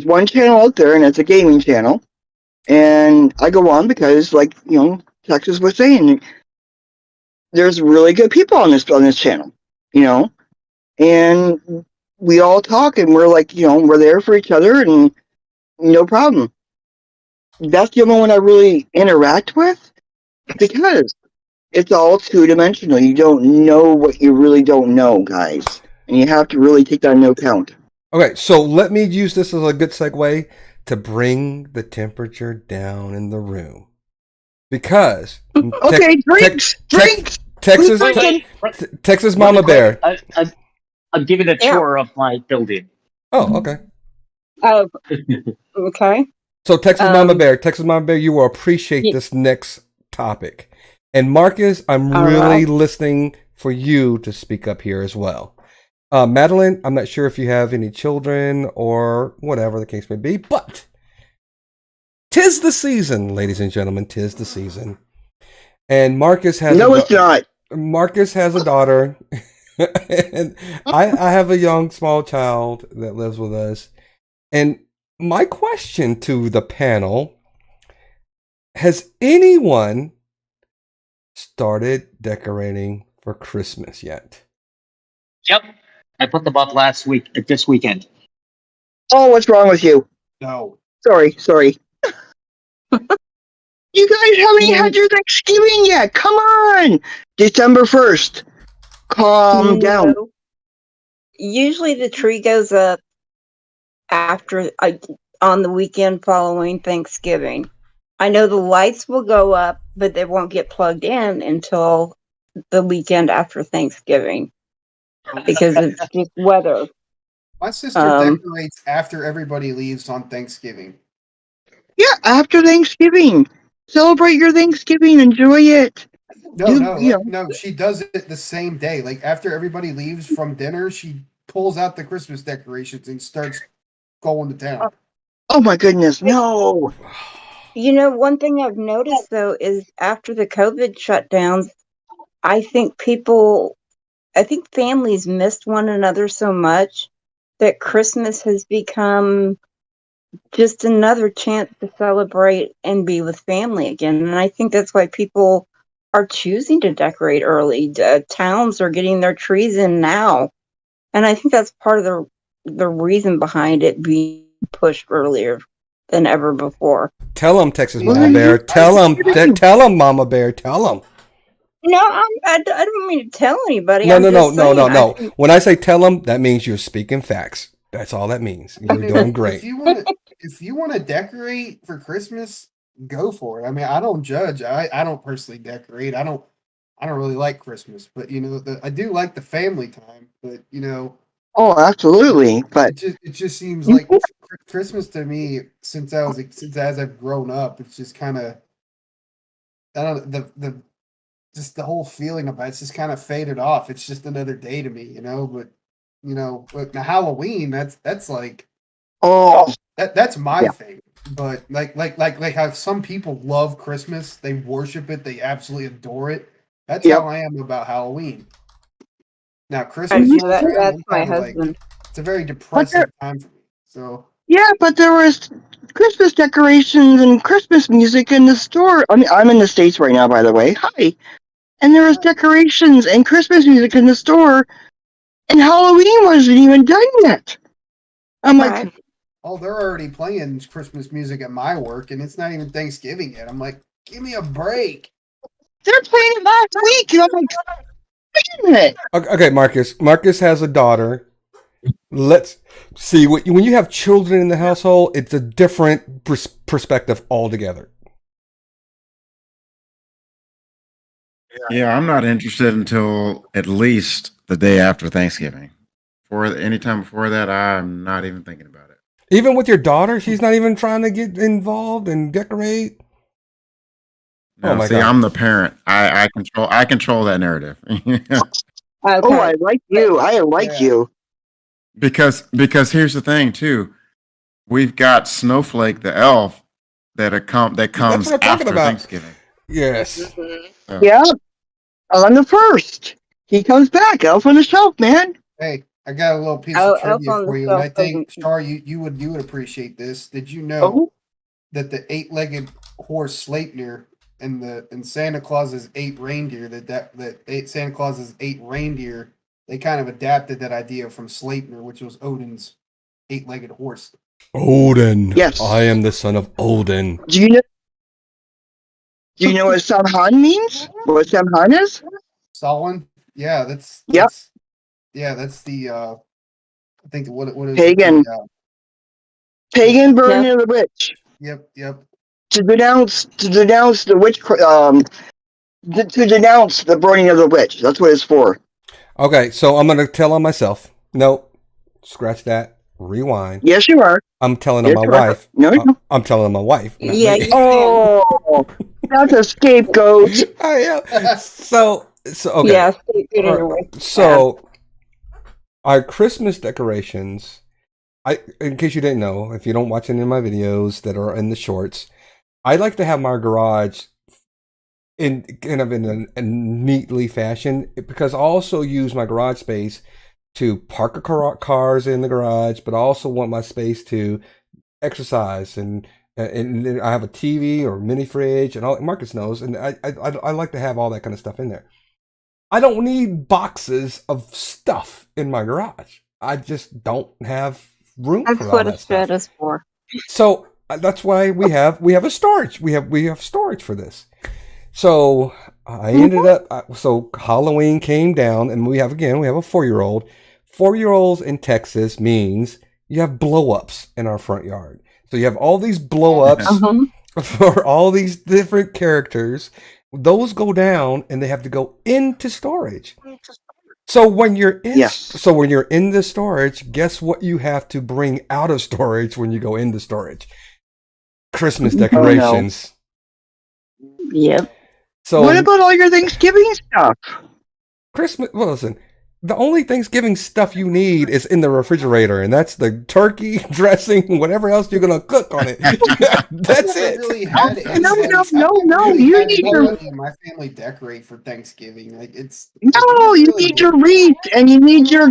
one channel out there, and it's a gaming channel. And I go on because, Texas was saying, there's really good people on this channel, and we all talk, and we're we're there for each other, and no problem. That's the only one I really interact with, because it's all two-dimensional. You don't know what you really don't know, guys, and you have to really take that into account. Okay, so let me use this as a good segue to bring the temperature down in the room, because Texas Mama Bear. I'm giving a tour of my building. Oh, okay. Oh, okay. So Texas Mama Bear, you will appreciate this next topic. And Marcus, I'm really listening for you to speak up here as well. Madeline, I'm not sure if you have any children or whatever the case may be, but 'tis the season, ladies and gentlemen, 'tis the season. And Marcus has it's not. Marcus has a daughter, and I have a young small child that lives with us. And my question to the panel: has anyone started decorating for Christmas yet? Yep. I put them up this weekend. Oh, what's wrong with you? No. Sorry. You guys haven't had your Thanksgiving yet. Come on. December 1st. Calm down. Usually the tree goes up after on the weekend following Thanksgiving. I know the lights will go up, but they won't get plugged in until the weekend after Thanksgiving, because it's just weather. My sister decorates after everybody leaves on Thanksgiving. Yeah, after Thanksgiving. Celebrate your Thanksgiving. Enjoy it. No, she does it the same day. Like after everybody leaves from dinner, she pulls out the Christmas decorations and starts going to town. Oh my goodness, no. One thing I've noticed though is after the COVID shutdowns, I think families missed one another so much that Christmas has become just another chance to celebrate and be with family again. And I think that's why people are choosing to decorate early. Towns are getting their trees in now. And I think that's part of the reason behind it being pushed earlier than ever before. Tell them, Texas Mama Bear. Tell them, Mama Bear. Tell them. No, I don't mean to tell anybody. No. When I say tell them, that means you're speaking facts. That's all that means. You're doing great. If you want to decorate for Christmas, go for it. I mean, I don't judge. I don't personally decorate. I don't really like Christmas, but I do like the family time. But Oh, absolutely. But It just seems like Christmas to me since as I've grown up, it's just kind of I don't know, the just the whole feeling about it's just kind of faded off. It's just another day to me, you know. But now Halloween, that's like oh, that's my yeah. thing. But like how some people love Christmas, they worship it, they absolutely adore it. That's Yep. how I am about Halloween. Now Christmas And rolls around, that's I'm my kind of like husband. it's a very depressing time for me. So Yeah, but there was Christmas decorations and Christmas music in the store. I mean, I'm in the States right now, by the way. Hi. And there was decorations and Christmas music in the store, and Halloween wasn't even done yet. I'm like, Right. oh, they're already playing Christmas music at my work, and it's not even Thanksgiving yet. I'm like, give me a break. they're playing it last week. And I'm like, wait a minute. Okay, Marcus. Marcus has a daughter. Let's see. When you have children in the household, it's a different perspective altogether. Yeah, I'm not interested until at least the day after Thanksgiving. For any time before that, I'm not even thinking about it. Even with your daughter, she's not even trying to get involved and decorate. No, Oh my see, God. I'm the parent. I control that narrative. Oh, Okay. I like you. I like Yeah. you. because here's the thing too. We've got Snowflake the elf that comes That's what I'm talking after about. Thanksgiving. Yes. So, Yeah, on the 1st. He comes back, Elf on the Shelf, man. Hey, I got a little piece Oh, of Elf trivia on the for you, and I Shelf think doesn't. Char, you would appreciate this. Did you know Oh, that the eight-legged horse Sleipnir and Santa Claus's 8 reindeer Santa Claus's 8 reindeer, they kind of adapted that idea from Sleipnir, which was Odin's 8-legged horse. Odin. yes. I am the son of Odin. Do you know what Samhain means? What Samhain is? Solon, yeah, that's Yep. that's the I think what is Pagan. it? Pagan burning of the witch. Yep. To denounce the witch, to denounce the burning of the witch. That's what it's for. Okay, so I'm gonna tell on myself. No, scratch that. Rewind. Yes, you are. I'm telling on Yes, my you are. wife. No, no. I'm telling on my wife. Not Yeah, me. you Oh, that's a scapegoat. I am. So okay. Yeah, get in your way. So our Christmas decorations. In case you didn't know, if you don't watch any of my videos that are in the shorts, I like to have my garage in kind of in a neatly fashion because I also use my garage space to park cars in the garage, but I also want my space to exercise and then I have a TV or mini fridge and all. Marcus knows, and I like to have all that kind of stuff in there. I don't need boxes of stuff in my garage. I just don't have room That's for all what that a stuff. shed is for. So that's why we have a storage. We have storage for this. So I ended up. So Halloween came down, and we have a 4-year-old. 4-year-olds in Texas means you have blow-ups in our front yard. So you have all these blow-ups for all these different characters. Those go down, and they have to go into storage. So when you're in, the storage, guess what you have to bring out of storage when you go into storage? Christmas decorations. Yep. So what about all your Thanksgiving stuff? Christmas. Well, listen. The only Thanksgiving stuff you need is in the refrigerator, and that's the turkey dressing, whatever else you're gonna cook on it. That's it. Really had No. You need your my family decorate for Thanksgiving. Like it's you need your wreath and you need your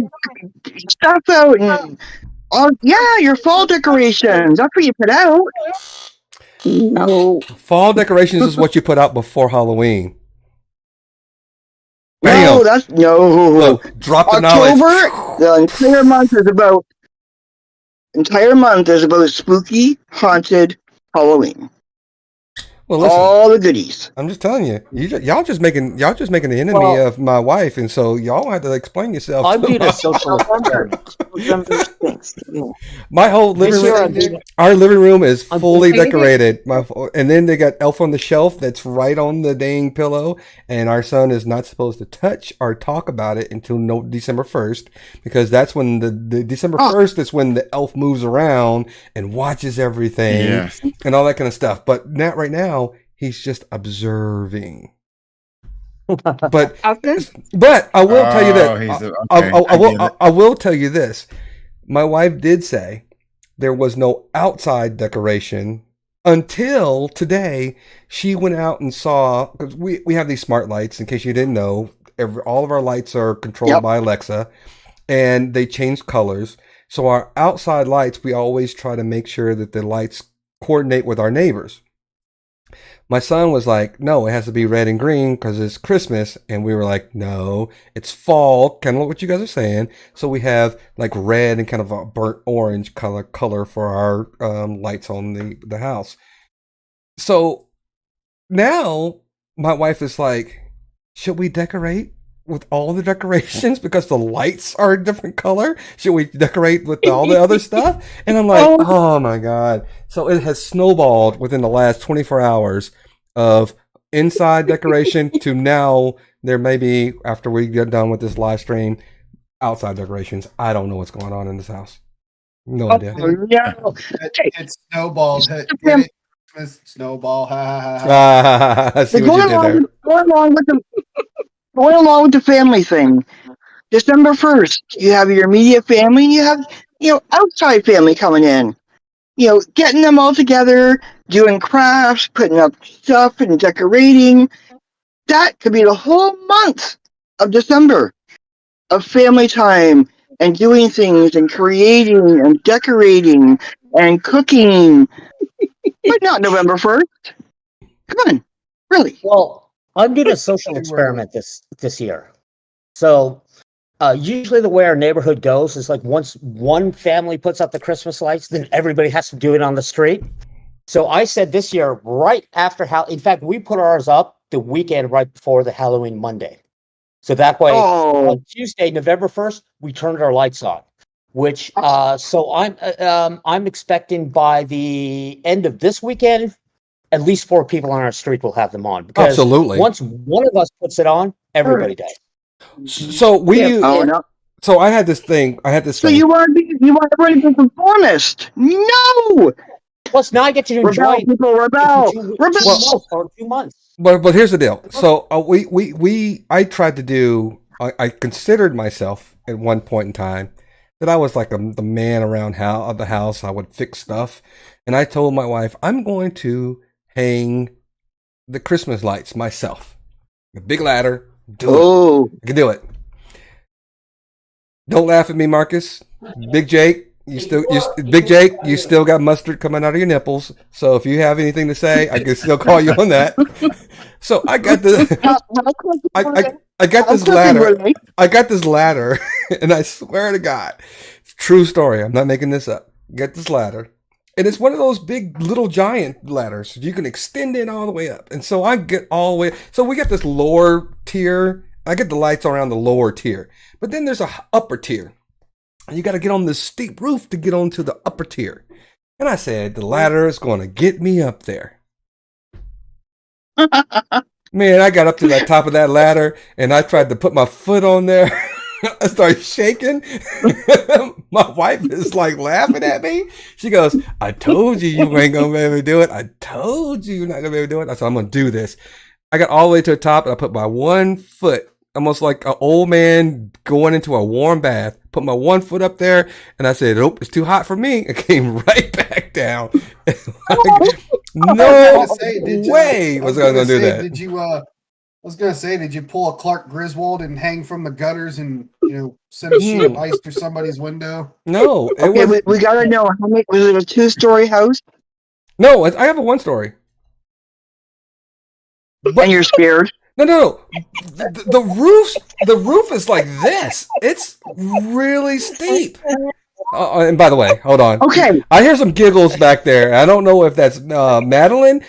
stuff out and your fall decorations. That's what you put out. No. Fall decorations is what you put out before Halloween. Bam. No. Look, drop the knowledge. October, the entire month is about spooky, haunted Halloween. Well, listen. All the goodies. I'm just telling you, y'all just making the enemy of my wife, and so y'all have to explain yourself. I'm doing a social experiment. November 6th. Yeah. My whole This living year room, I'm doing our living room is I'm fully doing- decorated. And then they got Elf on the Shelf that's right on the dang pillow, and our son is not supposed to touch or talk about it until December 1st, because that's when the December 1st is when the elf moves around and watches everything Yes. and all that kind of stuff. But not right now. He's just observing. But I think I will tell you Oh, that I will tell you this. My wife did say there was no outside decoration until today. She went out and saw, because we have these smart lights. In case you didn't know, all of our lights are controlled by Alexa, and they change colors. So our outside lights, we always try to make sure that the lights coordinate with our neighbors. My son was like, no, it has to be red and green because it's Christmas. And we were like, no, it's fall, kind of like what you guys are saying. So we have like red and kind of a burnt orange color for our lights on the house. So now my wife is like, should we decorate with all the decorations because the lights are a different color? Should we decorate with all the other stuff? And I'm like, oh my God. So it has snowballed within the last 24 hours of inside decoration to now there may be, after we get done with this live stream, outside decorations. I don't know what's going on in this house. No idea. No. It's snowballed. Get it? Christmas snowball. Ha ha ha. I see Going what you did there. going along with the family thing. December 1st, you have your immediate family, and you have, outside family coming in. Getting them all together, doing crafts, putting up stuff and decorating. That could be the whole month of December of family time and doing things and creating and decorating and cooking. But not November 1st. Come on. Really. Well, I'm doing a social experiment this year. So usually the way our neighborhood goes is like once one family puts up the Christmas lights, then everybody has to do it on the street. So I said this year, right after in fact, we put ours up the weekend right before the Halloween Monday. So that way on Tuesday, November 1st, we turned our lights on, which so I'm expecting by the end of this weekend, at least 4 people on our street will have them on, because Absolutely. once one of us puts it on, everybody does. So so I had this thing. So you want everybody to be conformist? No. Plus, now I get to enjoy Rebel, people, rebel. for 2 months. But here's the deal. So I tried to do. I considered myself at one point in time that I was like the man around the house. I would fix stuff, and I told my wife I'm going to hang the Christmas lights myself. A big ladder. I can do it. Don't laugh at me, Marcus. Big Jake. Big Jake, you still got mustard coming out of your nipples. So if you have anything to say, I can still call you on that. So I got I got this ladder. I got this ladder, and I swear to God, true story. I'm not making this up. Get this ladder, and it's one of those big little giant ladders. You can extend it all the way up, and so I get all the way. So we got this lower tier. I get the lights around the lower tier, but then there's a upper tier. You got to get on this steep roof to get onto the upper tier. And I said, the ladder is going to get me up there. Man, I got up to the top of that ladder and I tried to put my foot on there. I started shaking. My wife is like laughing at me. She goes, I told you ain't going to be able to do it. I told you you're not going to be able to do it. I said, I'm going to do this. I got all the way to the top and I put my one foot, almost like an old man going into a warm bath. Put my one foot up there, and I said, "Nope, it's too hot for me." I came right back down. No way was I going to do that. Did you? I was going to say, did you pull a Clark Griswold and hang from the gutters and send a sheet of ice through somebody's window? No, we got to know how many. Was it a 2-story house? No, I have a 1-story. And you're scared? No. The roof is like this. It's really steep. And by the way, hold on. Okay. I hear some giggles back there. I don't know if that's Madeline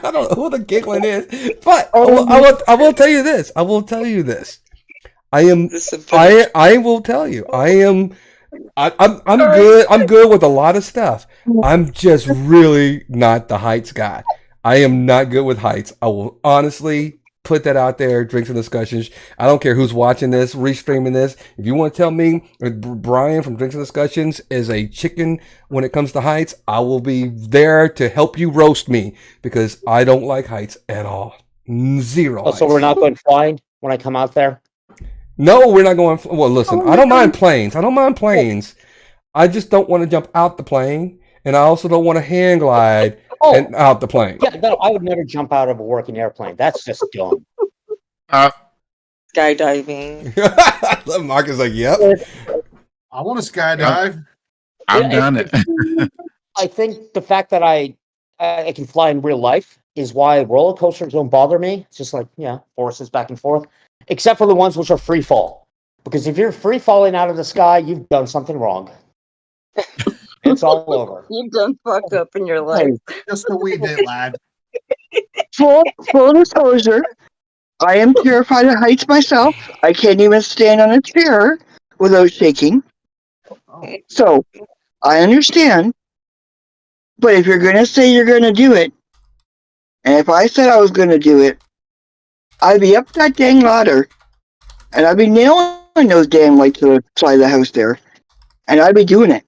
I don't know who the giggling is, but I will tell you this. I will tell you this. I am. I will tell you. I'm good. I'm good with a lot of stuff. I'm just really not the heights guy. I am not good with heights. I will honestly put that out there. Drinks and Discussions. I don't care who's watching this, restreaming this. If you want to tell me Brian from Drinks and Discussions is a chicken when it comes to heights, I will be there to help you roast me because I don't like heights at all. Zero. Oh, so we're not going flying when I come out there? No, we're not going. Well, listen, I don't mind planes. I don't mind planes. I just don't want to jump out the plane, and I also don't want to hang glide and out the plane. Yeah, no, I would never jump out of a working airplane. That's just dumb. Skydiving. Mark is like, yep. I want to skydive. I've done it. I think the fact that I can fly in real life is why roller coasters don't bother me. It's just like, yeah, forces back and forth. Except for the ones which are free fall. Because if you're free falling out of the sky, you've done something wrong. It's all over. You've done fucked up in your life. Just a wee bit, lad. Full disclosure, I am terrified of heights myself. I can't even stand on a chair without shaking. So, I understand. But if you're going to say you're going to do it, and if I said I was going to do it, I'd be up that dang ladder, and I'd be nailing those damn lights to the side of the house there, and I'd be doing it.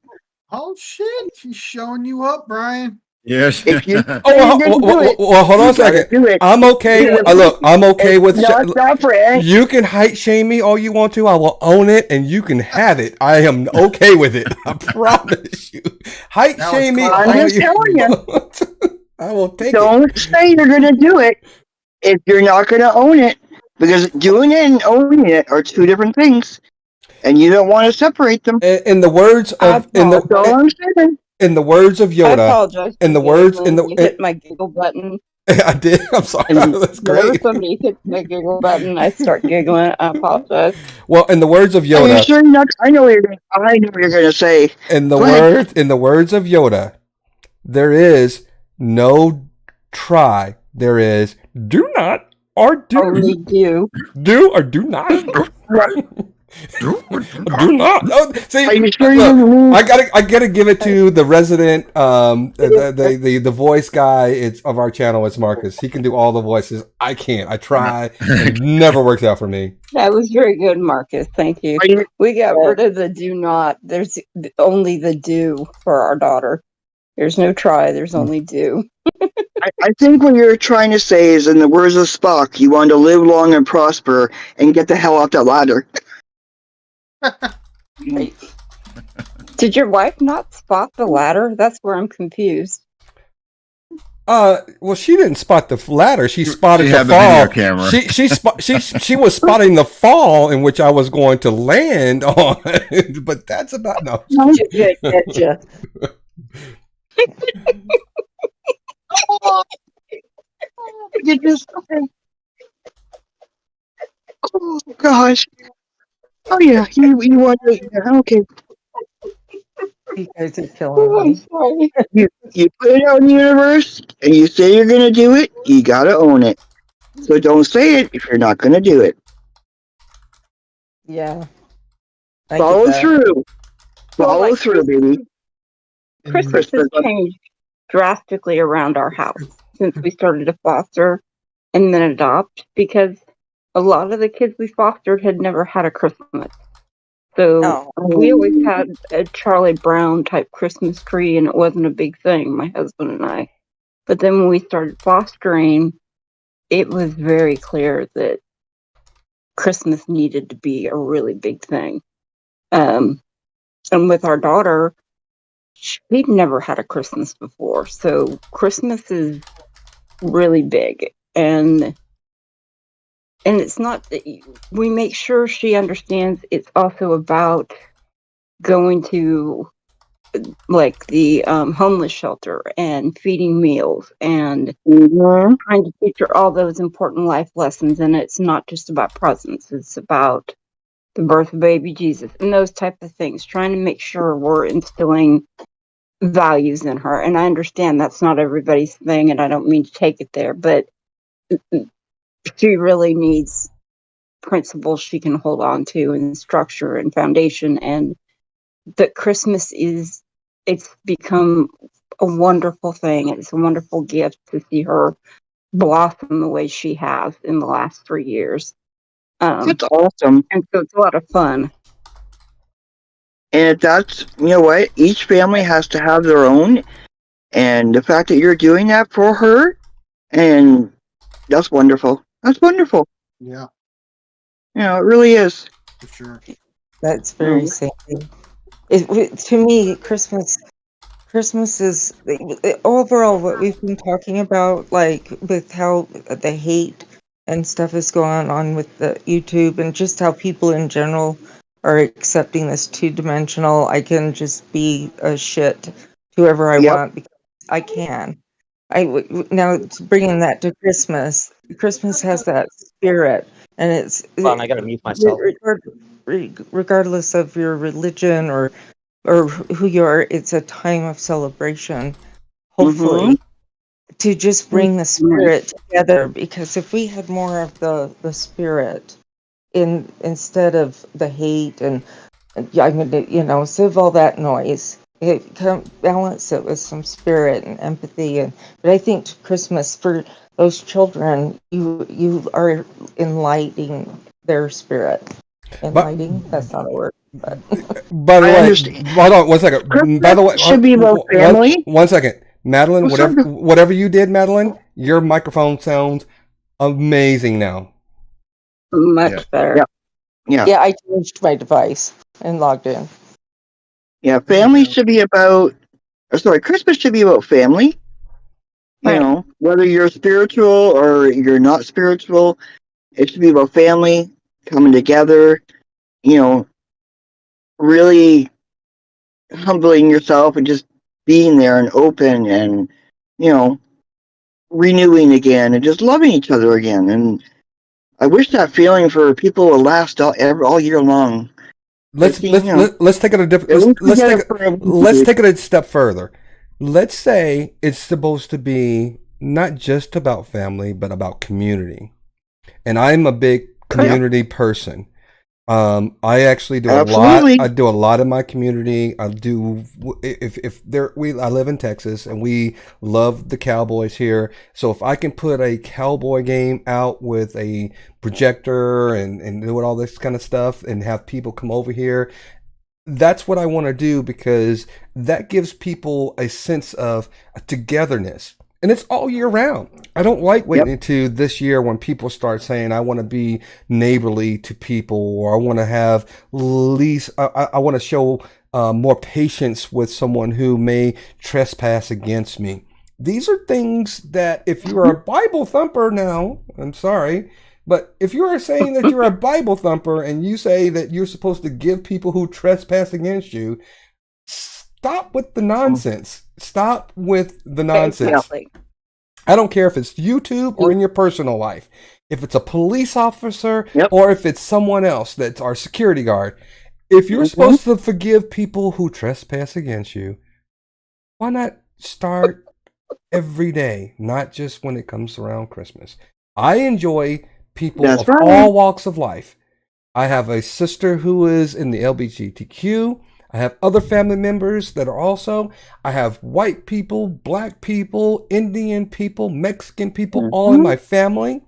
Oh shit! She's showing you up, Brian. Yes. If you well, hold on a second. I'm okay. Look, I'm okay with. You can height shame me all you want to. I will own it, and you can have it. I am okay with it. I promise you. Height shame me. I'm just telling you. I will take Don't it. say you're going to do it if you're not going to own it, because doing it and owning it are two different things, and you don't want to separate them. In the words of in the words of Yoda. I apologize. In the words you hit my giggle button. I did. I'm sorry. That's Whenever great. somebody hits my giggle button, I start giggling. I apologize. Well, in the words of Are Yoda. you sure you're not? I know what you're going to say. In the words of Yoda, there is no try. There is do not or do. Only do. Do or do not. Do not. Oh, see, Are you sure look, I gotta give it to the resident, the voice guy. It's of our channel. It's Marcus. He can do all the voices. I can't. I try. It never works out for me. That was very good, Marcus. Thank you. We got rid of the do not. There's only the do for our daughter. There's no try. There's only do. I think what you're trying to say is, in the words of Spock, you want to live long and prosper and get the hell off that ladder. Did your wife not spot the ladder? That's where I'm confused. Well, she didn't spot the ladder. She spotted the fall. Camera. She was spotting the fall in which I was going to land on. But that's about no. Oh gosh. Oh yeah, you want to? Okay. You guys are killing me. You put it out in the universe, and you say you're gonna do it. You gotta own it. So don't say it if you're not gonna do it. Yeah. Follow through. Follow through, baby. Christmas has changed drastically around our house since we started to foster and then adopt, because a lot of the kids we fostered had never had a Christmas. So we always had a Charlie Brown type Christmas tree, and it wasn't a big thing, my husband and I. But then when we started fostering, it was very clear that Christmas needed to be a really big thing. And with our daughter, she'd never had a Christmas before. So Christmas is really big. And it's not that we make sure she understands it's also about going to like the homeless shelter and feeding meals and trying to teach her all those important life lessons. And it's not just about presents. It's about the birth of baby Jesus and those type of things, trying to make sure we're instilling values in her. And I understand that's not everybody's thing, and I don't mean to take it there, but she really needs principles she can hold on to, and structure and foundation. And that Christmas it's become a wonderful thing. It's a wonderful gift to see her blossom the way she has in the last 3 years. That's awesome. And so it's a lot of fun. And that's, you know what, each family has to have their own. And the fact that you're doing that for her, and that's wonderful. That's wonderful. Yeah, You know, it really is. for sure. That's very sacred. To me, Christmas is overall what we've been talking about, like with how the hate and stuff is going on with the YouTube, and just how people in general are accepting this two-dimensional. I can just be a shit to whoever I want because I can. Now bringing that to Christmas. Christmas has that spirit, and it's. Hold on, I gotta mute myself. Regardless of your religion or who you are, it's a time of celebration. Hopefully, to just bring the spirit together. Because if we had more of the spirit instead of the hate and instead of all that noise, it can balance it with some spirit and empathy. But I think Christmas for those children, you are enlightening their spirit. Enlightening, that's not a word. But by the way, hold on 1 second. Christmas By the way, should be about family. 1 second, Madeline. Whatever you did, Madeline, your microphone sounds amazing now. Much better. Yeah, I changed my device and logged in. Yeah, family should be about. Christmas should be about family. You know, whether you're spiritual or you're not spiritual, it should be about family coming together. You know, really humbling yourself and just being there and open and, you know, renewing again and just loving each other again. And I wish that feeling for people will last all year long. Let's take it a different. Let's take it a step further. Let's say it's supposed to be not just about family, but about community. And I'm a big community person. I actually do a lot. I do a lot in my community. I do. I live in Texas, and we love the Cowboys here. So if I can put a Cowboy game out with a projector and do all this kind of stuff, and have people come over here, that's what I want to do, because that gives people a sense of togetherness. And it's all year round. I don't like waiting into this year when people start saying, I want to be neighborly to people, or I want to have I want to show more patience with someone who may trespass against me. These are things that if you're a Bible thumper now, I'm sorry, but if you are saying that you're a Bible thumper and you say that you're supposed to give people who trespass against you, stop with the nonsense. Stop with the nonsense. Exactly. I don't care if it's YouTube or in your personal life. If it's a police officer or if it's someone else that's our security guard. If you're supposed to forgive people who trespass against you, why not start every day, not just when it comes around Christmas? I enjoy people of all walks of life. I have a sister who is in the LGBTQ. I have other family members that are also. I have white people, black people, Indian people, Mexican people, all in my family.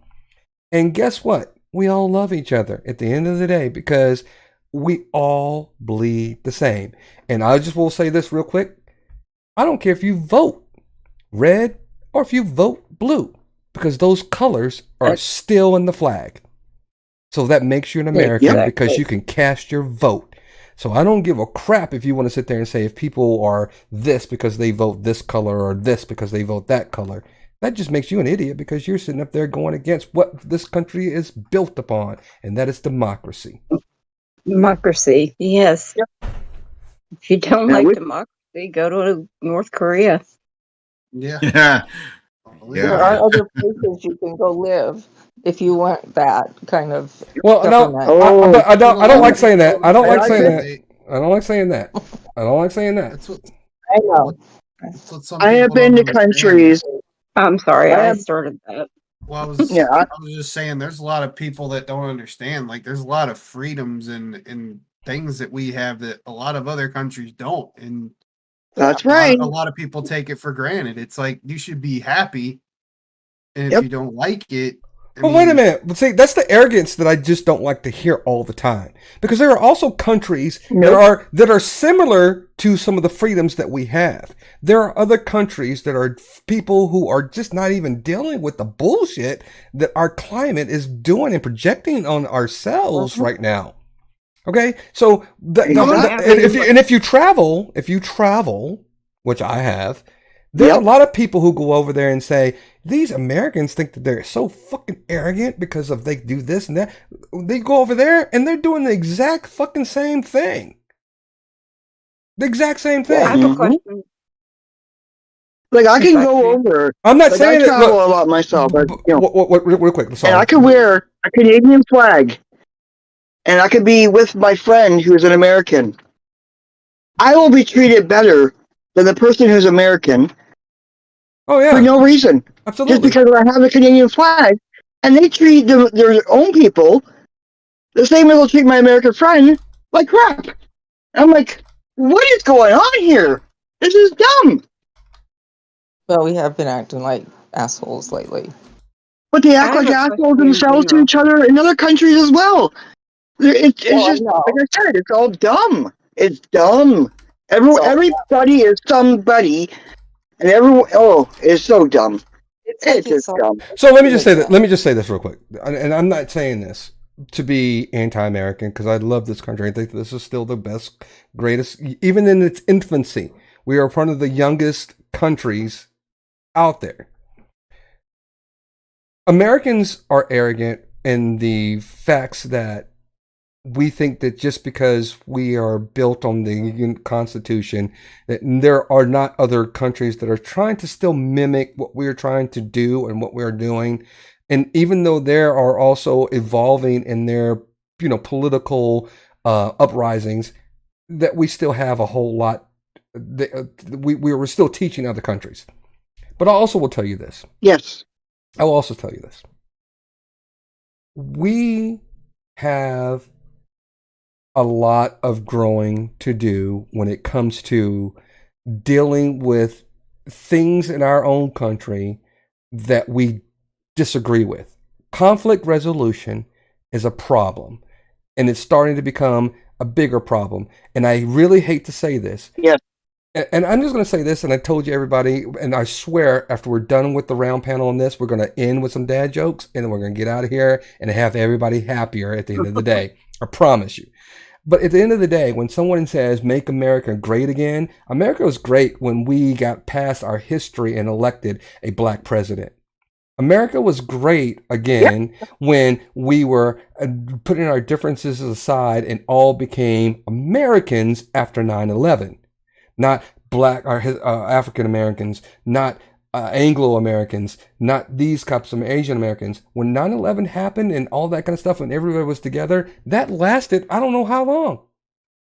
And guess what? We all love each other at the end of the day, because we all bleed the same. And I just will say this real quick. I don't care if you vote red or if you vote blue, because those colors are still in the flag. So that makes you an American because you can cast your vote. So I don't give a crap if you want to sit there and say if people are this because they vote this color or this because they vote that color. That just makes you an idiot, because you're sitting up there going against what this country is built upon, and that is democracy. Democracy, yes. If you don't like democracy, go to North Korea. There are other places you can go live if you want that kind of. Well, no, I don't like saying that. I don't like saying that. I don't like saying that. I I know. It's what some I have people don't been to understand. countries. I'm sorry, I I have- started that. Well, I was Yeah, I was just saying there's a lot of people that don't understand. Like there's a lot of freedoms and things that we have that a lot of other countries don't. And that's right. a lot of people take it for granted. It's like you should be happy. And if Yep. you don't like it, But wait a minute. But see, that's the arrogance that I just don't like to hear all the time. Because there are also countries Nope. that are similar to some of the freedoms that we have. There are other countries that are people who are just not even dealing with the bullshit that our climate is doing and projecting on ourselves right now. Okay, so Exactly. if you travel, which I have, there are Yep. a lot of people who go over there and say these Americans think that they're so fucking arrogant because of they do this and that. They go over there and they're doing the exact fucking same thing. The exact same I thing. have a Mhm. question. Like I can If I go can. over. I'm not Like saying I it. travel Look, a lot myself. But, real quick. and Sorry. I could wear a Canadian flag, and I could be with my friend who's an American. I will be treated better than the person who's American Oh for yeah, no reason, just absolutely. because I have a Canadian flag, and they treat their own people the same way they'll treat my American friend like crap. I'm like, what is going on here? This is dumb. Well, we have been acting like assholes lately. But they I act have like a assholes question in themselves to general. each other in other countries as well. It's Well, just no. like I said, it's all dumb. It's dumb. So- Everybody is somebody, and it's so dumb. It's like It's just dumb. So let me just say that. Let me just say this real quick, and I'm not saying this to be anti-American because I love this country. I think this is still the best, greatest, even in its infancy. We are one of the youngest countries out there. Americans are arrogant in the facts that we think that just because we are built on the Constitution, that there are not other countries that are trying to still mimic what we're trying to do and what we're doing. And even though they are also evolving in their, political uprisings, that we still have a whole lot. We're still teaching other countries. But I also will tell you this. Yes. I will also tell you this. We have a lot of growing to do when it comes to dealing with things in our own country that we disagree with. Conflict resolution is a problem, and it's starting to become a bigger problem. And I really hate to say this. Yes. And I'm just going to say this, and I told you everybody, and I swear after we're done with the round panel on this, we're going to end with some dad jokes, and then we're going to get out of here and have everybody happier at the end of the day. I promise you. But at the end of the day, when someone says, make America great again, America was great when we got past our history and elected a black president. America was great again when we were putting our differences aside and all became Americans after 9/11. Not black or African Americans, not Anglo Americans, not these types of Asian Americans. When 9/11 happened and all that kind of stuff, when everybody was together, that lasted I don't know how long.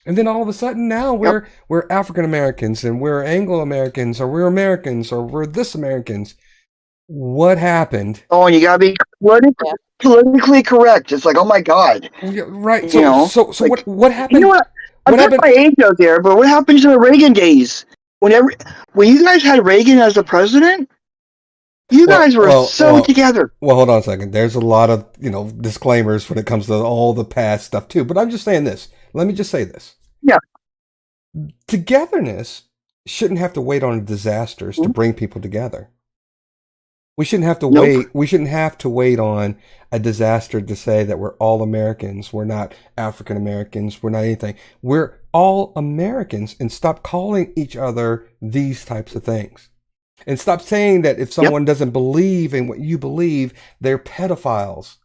And then all of a sudden now we're African Americans and we're Anglo Americans or we're Americans or we're this Americans. What happened? Oh, and you gotta be politically correct. It's like, oh my god. Yeah, right. You So know, like, what happened? You know what? I What put happened? my age out there, but what happened to the Reagan days? When you guys had Reagan as the president, you guys were so together. Well, hold on a second. There's a lot of, disclaimers when it comes to all the past stuff too. But I'm just saying this. Let me just say this. Yeah. Togetherness shouldn't have to wait on disasters to bring people together. We shouldn't have to wait. We shouldn't have to wait on a disaster to say that we're all Americans. We're not African Americans. We're not anything. We're all Americans, and stop calling each other these types of things. And stop saying that if someone doesn't believe in what you believe, they're pedophiles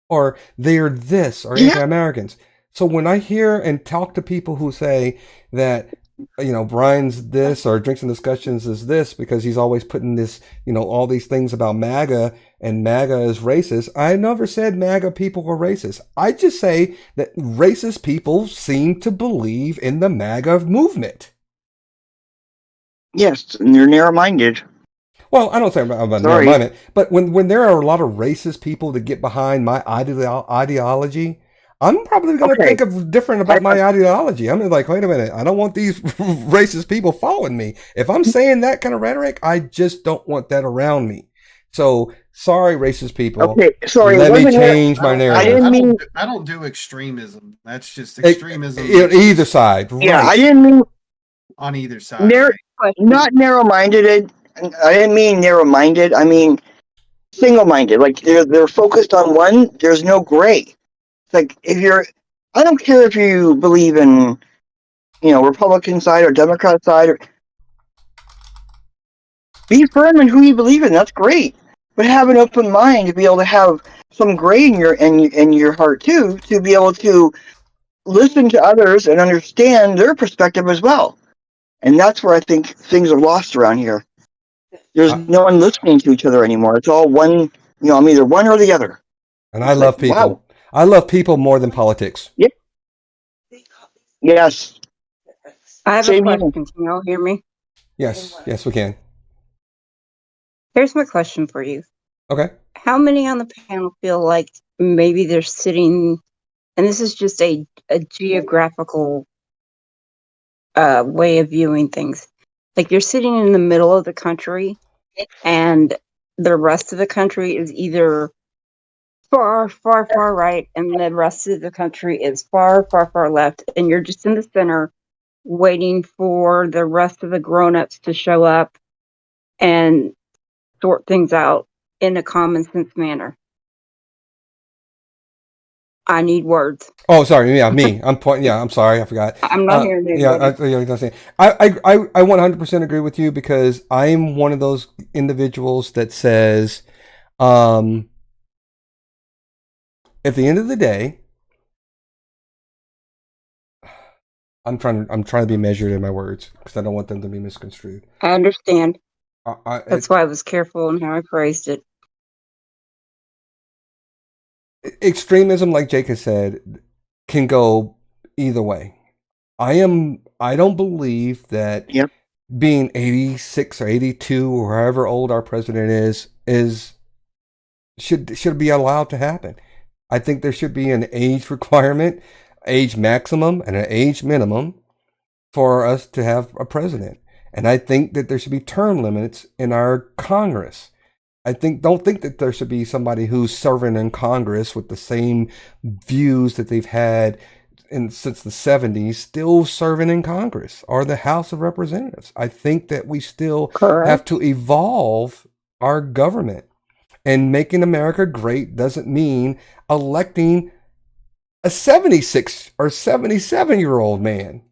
or they're this or anti-Americans. So when I hear and talk to people who say that, Brian's this or Drinks and Discussions is this because he's always putting this, all these things about MAGA and MAGA is racist. I never said MAGA people were racist. I just say that racist people seem to believe in the MAGA movement. Yes, and they're narrow-minded. Well, I don't say about Sorry. narrow-minded, but when there are a lot of racist people that get behind my ideology, I'm probably going to Okay. think of different about my ideology. I'm like, wait a minute, I don't want these racist people following me. If I'm saying that kind of rhetoric, I just don't want that around me. So sorry, racist people. Okay, sorry. Let me change my narrative. I don't do extremism. That's just extremism. Either side. Yeah, right. I didn't mean on either side. Right? not narrow-minded. I didn't mean narrow-minded. I mean single-minded. Like they're focused on one. There's no gray. It's like I don't care if you believe in, Republican side or Democrat side. Be firm in who you believe in. That's great, but have an open mind to be able to have some gray in your heart too, to be able to listen to others and understand their perspective as well. And that's where I think things are lost around here. There's no one listening to each other anymore. It's all one. I'm either one or the other. And I love people. Wow. I love people more than politics. Yep. Yes. I have a question. Can you all hear me? Yes, we can. Here's my question for you. Okay. How many on the panel feel like maybe they're sitting, and this is just a geographical way of viewing things, like you're sitting in the middle of the country and the rest of the country is either far, far, far right, and the rest of the country is far, far, far left, and you're just in the center waiting for the rest of the grown-ups to show up and sort things out in a common sense manner. I need words. Oh, sorry. Yeah, me. I'm pointing. Yeah, I'm sorry. I forgot. I'm not hearing it. Yeah, I 100% agree with you because I'm one of those individuals that says, at the end of the day, I'm trying to be measured in my words because I don't want them to be misconstrued. I understand. That's why I was careful in how I phrased it. Extremism, like Jake has said, can go either way. I don't believe that being 86 or 82 or however old our president should be allowed to happen. I think there should be an age requirement, age maximum, and an age minimum for us to have a president. And I think that there should be term limits in our Congress. Don't think that there should be somebody who's serving in Congress with the same views that they've had since the 70s, still serving in Congress or the House of Representatives. I think that we still have to evolve our government. And making America great doesn't mean electing a 76 or 77-year-old man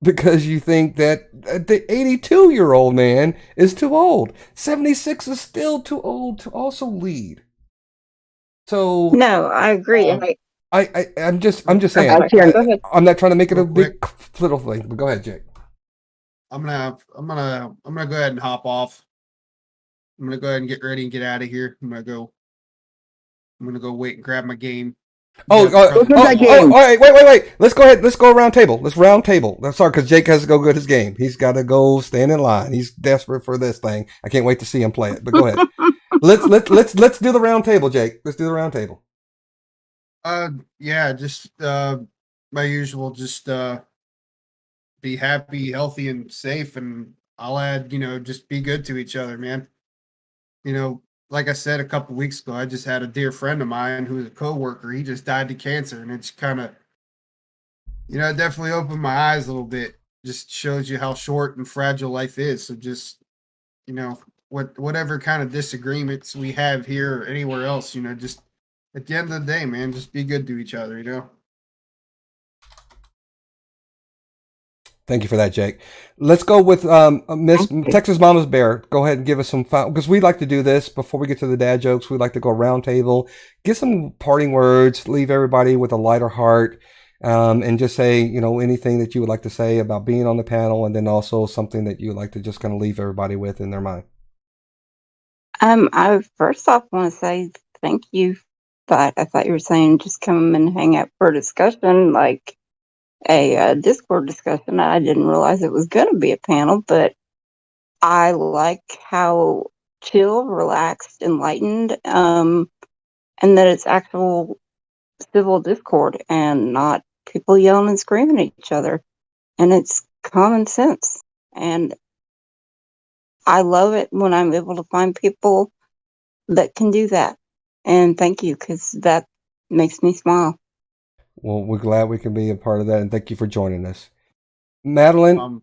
because you think that the 82-year-old man is too old. 76 is still too old to also lead. So no, I agree. I'm just saying. I'm not trying to make it a big political thing. But go ahead, Jake. I'm gonna go ahead and hop off. I'm gonna go ahead and get ready and get out of here. I'm gonna go wait and grab my game. All right, wait. Let's go ahead. Let's go round table. Let's round table. That's sorry, because Jake has to go get his game. He's got to go stand in line. He's desperate for this thing. I can't wait to see him play it. But go ahead. Let's do the round table, Jake. Let's do the round table. Yeah, just my usual. Just be happy, healthy, and safe. And I'll add, just be good to each other, man. Like I said a couple weeks ago, I just had a dear friend of mine who was a coworker. He just died to cancer, and it's kind of, it definitely opened my eyes a little bit. Just shows you how short and fragile life is. So just, whatever kind of disagreements we have here or anywhere else, just at the end of the day, man, just be good to each other, Thank you for that, Jake. Let's go with Miss Texas Mama's Bear. Go ahead and give us some because we like to do this before we get to the dad jokes. We like to go round table, get some parting words, leave everybody with a lighter heart, and just say anything that you would like to say about being on the panel, and then also something that you would like to just kind of leave everybody with in their mind. I first off want to say thank you, but I thought you were saying just come and hang out for a discussion like a Discord discussion. I didn't realize it was going to be a panel, but I like how chill, relaxed, enlightened, and that it's actual civil discord and not people yelling and screaming at each other. And it's common sense. And I love it when I'm able to find people that can do that. And thank you, because that makes me smile. Well, we're glad we can be a part of that, and thank you for joining us, Madeline.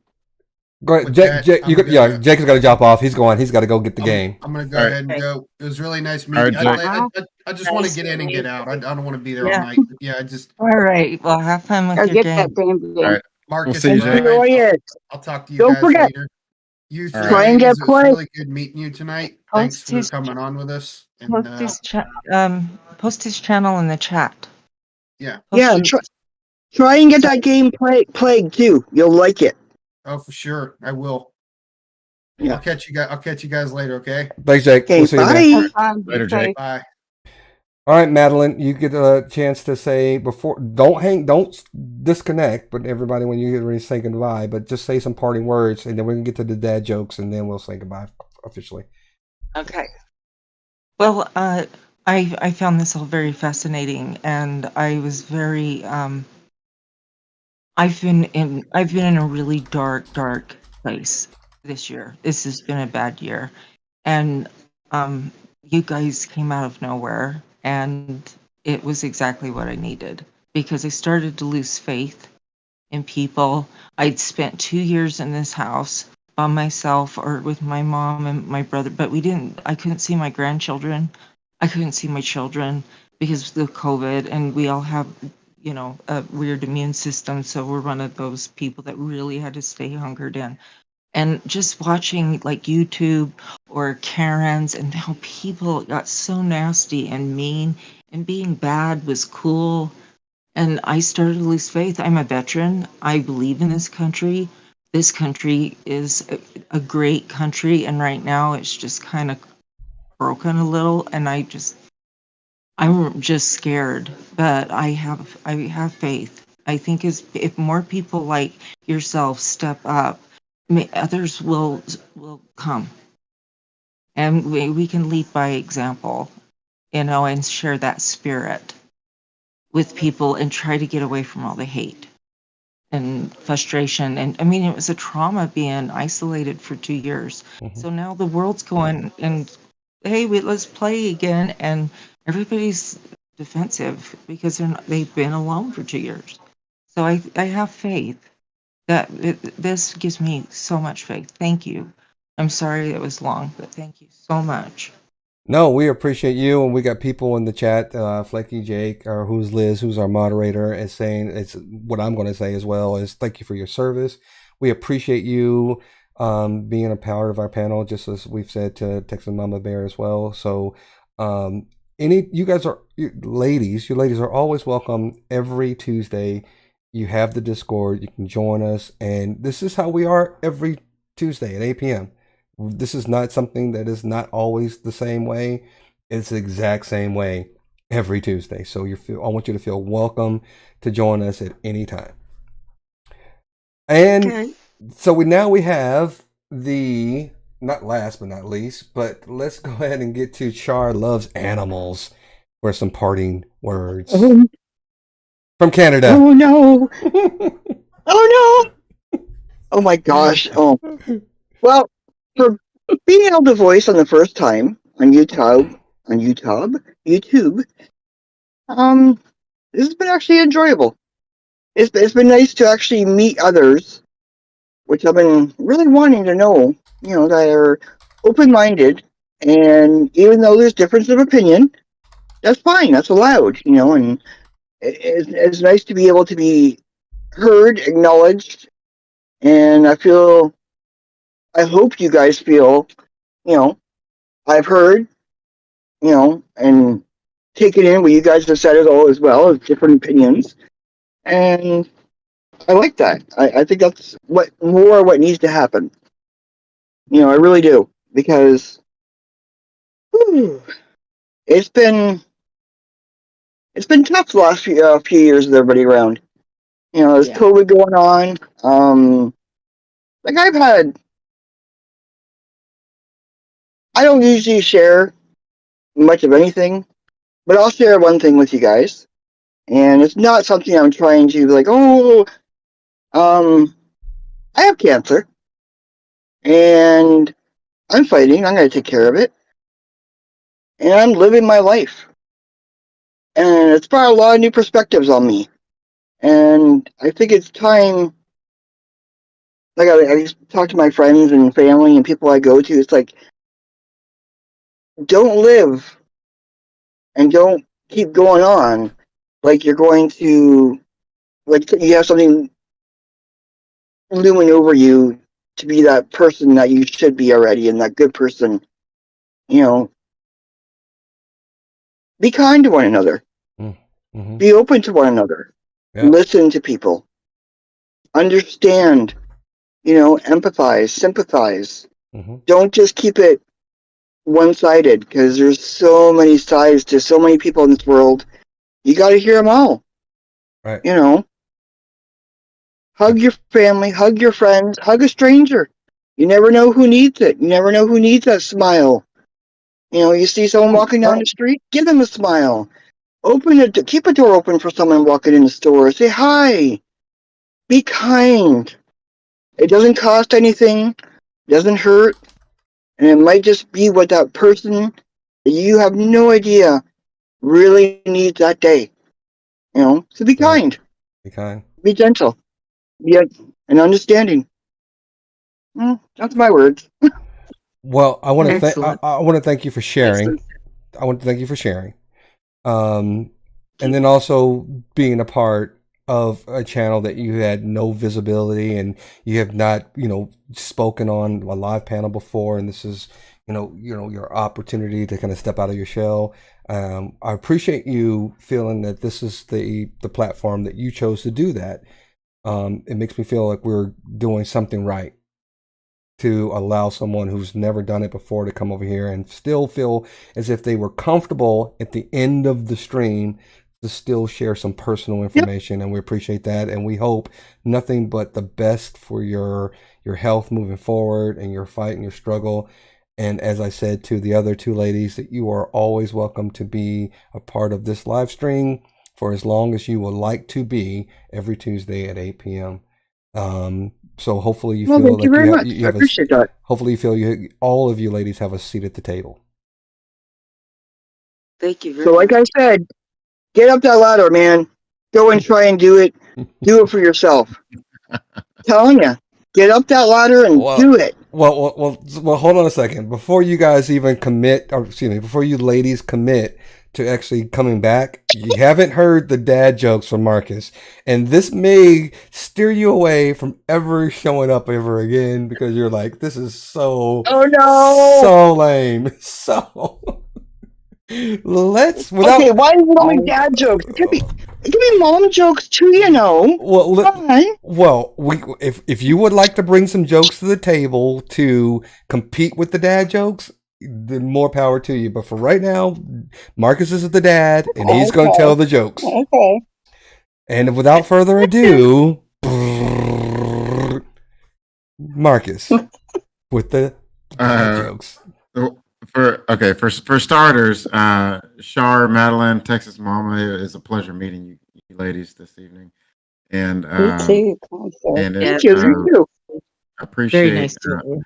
Go ahead, with Jake. that, Jake, I'm gonna- Jake's got to drop off. He's going. He's got to go get the game. I'm gonna go All right. ahead and go. It was really nice All right, meeting you. Jake. I just want to Nice get in and meeting get out. I don't want to be there Yeah. all night. Yeah, I just All right. Well, have fun with Go your get game. that damn All game. right. Marcus, see you, Brian, Jake. Enjoy it. I'll talk to you Don't guys forget. later. You All three right. Try and get ladies, it was play. really good meeting you tonight. Thanks Post for his coming on with us. And post his channel in the chat. yeah, Post Yeah, your- try and get that game played too. You'll like it. oh for sure, I will. Yeah. I'll catch you guys later. Okay. Thanks, Jake. Okay, We'll see you, man. bye. Have fun. Be Later, safe. Jake. Bye. All right, Madeline, you get a chance to say before. Don't disconnect. But everybody, when you get ready to say goodbye, but just say some parting words, and then we can get to the dad jokes, and then we'll say goodbye officially. Okay. Well, I found this all very fascinating, and I was very I've been in a really dark place this year. This has been a bad year, and you guys came out of nowhere, and it was exactly what I needed, because I started to lose faith in people. I'd spent 2 years in this house by myself or with my mom and my brother, but I couldn't see my grandchildren. I couldn't see my children because of the COVID, and we all have, a weird immune system. So we're one of those people that really had to stay hunkered in. And just watching like YouTube or Karen's and how people got so nasty and mean, and being bad was cool. And I started to lose faith. I'm a veteran. I believe in this country. This country is a great country. And right now it's just kind of broken a little. And I'm just scared, but I have faith. I think if more people like yourself step up, others will come, and we can lead by example, and share that spirit with people and try to get away from all the hate and frustration. And I mean, it was a trauma being isolated for 2 years. Mhm. So now the world's going and hey, let's play again, and everybody's defensive because they've been alone for 2 years. So I have faith that this gives me so much faith. Thank you. I'm sorry it was long, but thank you so much. No, we appreciate you, and we got people in the chat. Flecky Jake, or who's Liz, who's our moderator, is saying it's what I'm going to say as well is thank you for your service. We appreciate you being a part of our panel, just as we've said to Texas Mama Bear as well. So, you guys are you ladies are always welcome every Tuesday. You have the Discord, you can join us, and this is how we are every Tuesday at 8 p.m. This is not something that is not always the same way. It's the exact same way every Tuesday. So I want you to feel welcome to join us at any time. And Okay. so we have the, not last but not least, but let's go ahead and get to Char Loves Animals for some parting words. From Canada. Oh no. Oh no. Oh my gosh. Oh. Well, for being able to voice on the first time on YouTube, this has been actually enjoyable. It's been nice to actually meet others, which I've been really wanting to know. That are open-minded, and even though there's difference of opinion, that's fine. That's allowed. And it's nice to be able to be heard, acknowledged, and I hope you guys feel, I've heard, and taken in what you guys have said as well as different opinions. And I like that. I think that's what needs to happen. I really do, because it's been tough the last few years with everybody around. There's COVID going on. Like I've had I don't usually share much of anything, but I'll share one thing with you guys. And it's not something I'm trying to like, oh, I have cancer and I'm fighting. I'm going to take care of it. And I'm living my life. And it's brought a lot of new perspectives on me. And I think it's time, like I talk to my friends and family and people I go to, it's like, don't live and don't keep going on like you're going to, like you have something looming over you to be that person that you should be already and that good person. You know, be kind to one another. Mm-hmm. Be open to one another. Yep. Listen to people. Understand. Empathize, sympathize. Mm-hmm. Don't just keep it one-sided because there's so many sides to so many people in this world. You got to hear them all. Right. Hug your family, hug your friends, hug a stranger. You never know who needs it. You never know who needs that smile. You see someone walking down the street, give them a smile. Keep a door open for someone walking in the store. Say hi. Be kind. It doesn't cost anything. It doesn't hurt. And it might just be what that person that you have no idea really needs that day. So be kind. Be kind. Be gentle. Be and understanding. That's my words. Well, I want to Excellent. I want to thank you for sharing. Excellent. I want to thank you for sharing. And then also being a part of a channel that you had no visibility and you have not, spoken on a live panel before. And this is, your opportunity to kind of step out of your shell. I appreciate you feeling that this is the platform that you chose to do that. It makes me feel like we're doing something right to allow someone who's never done it before to come over here and still feel as if they were comfortable at the end of the stream to still share some personal information. Yep. And we appreciate that. And we hope nothing but the best for your health moving forward and your fight and your struggle. And as I said to the other two ladies, that you are always welcome to be a part of this live stream for as long as you would like to be every Tuesday at 8 p.m. So hopefully you feel thank you very much. I appreciate that. Hopefully you feel all of you ladies have a seat at the table. Thank you very So like I said, get up that ladder, man. Go and try and do it. Do it for yourself. Telling you, get up that ladder and do it. Well, hold on a second. Before you guys even commit, or excuse me, before you ladies commit to actually coming back, you haven't heard the dad jokes from Marcus. And this may steer you away from ever showing up ever again because you're like, this is so lame. So let's okay, why are you doing dad jokes? It could be mom jokes too, Well, if you would like to bring some jokes to the table to compete with the dad jokes, then more power to you. But for right now, Marcus is the dad, and he's going to tell the jokes. Okay. And without further ado, Marcus with the dad jokes. For starters, Shar, Madeline, Texas Mama, it is a pleasure meeting you ladies this evening. And Me too. Thank you. I appreciate. Very nice to meet you.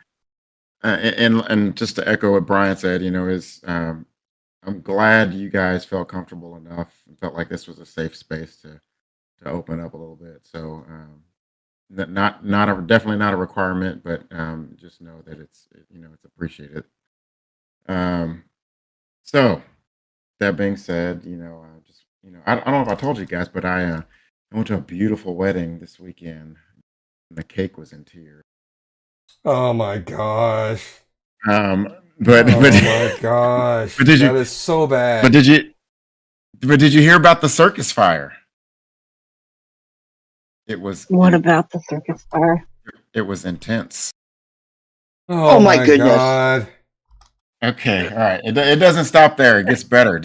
And just to echo what Brian said, I'm glad you guys felt comfortable enough and felt like this was a safe space to open up a little bit. So definitely not a requirement, but just know that it's appreciated. So that being said, I don't know if I told you guys, but I went to a beautiful wedding this weekend. The cake was in tears. Oh my gosh. But my gosh. That is so bad. But did you hear about the circus fire? What about the circus fire? It was intense. Oh my goodness. God. Okay, all right. It doesn't stop there. It gets better.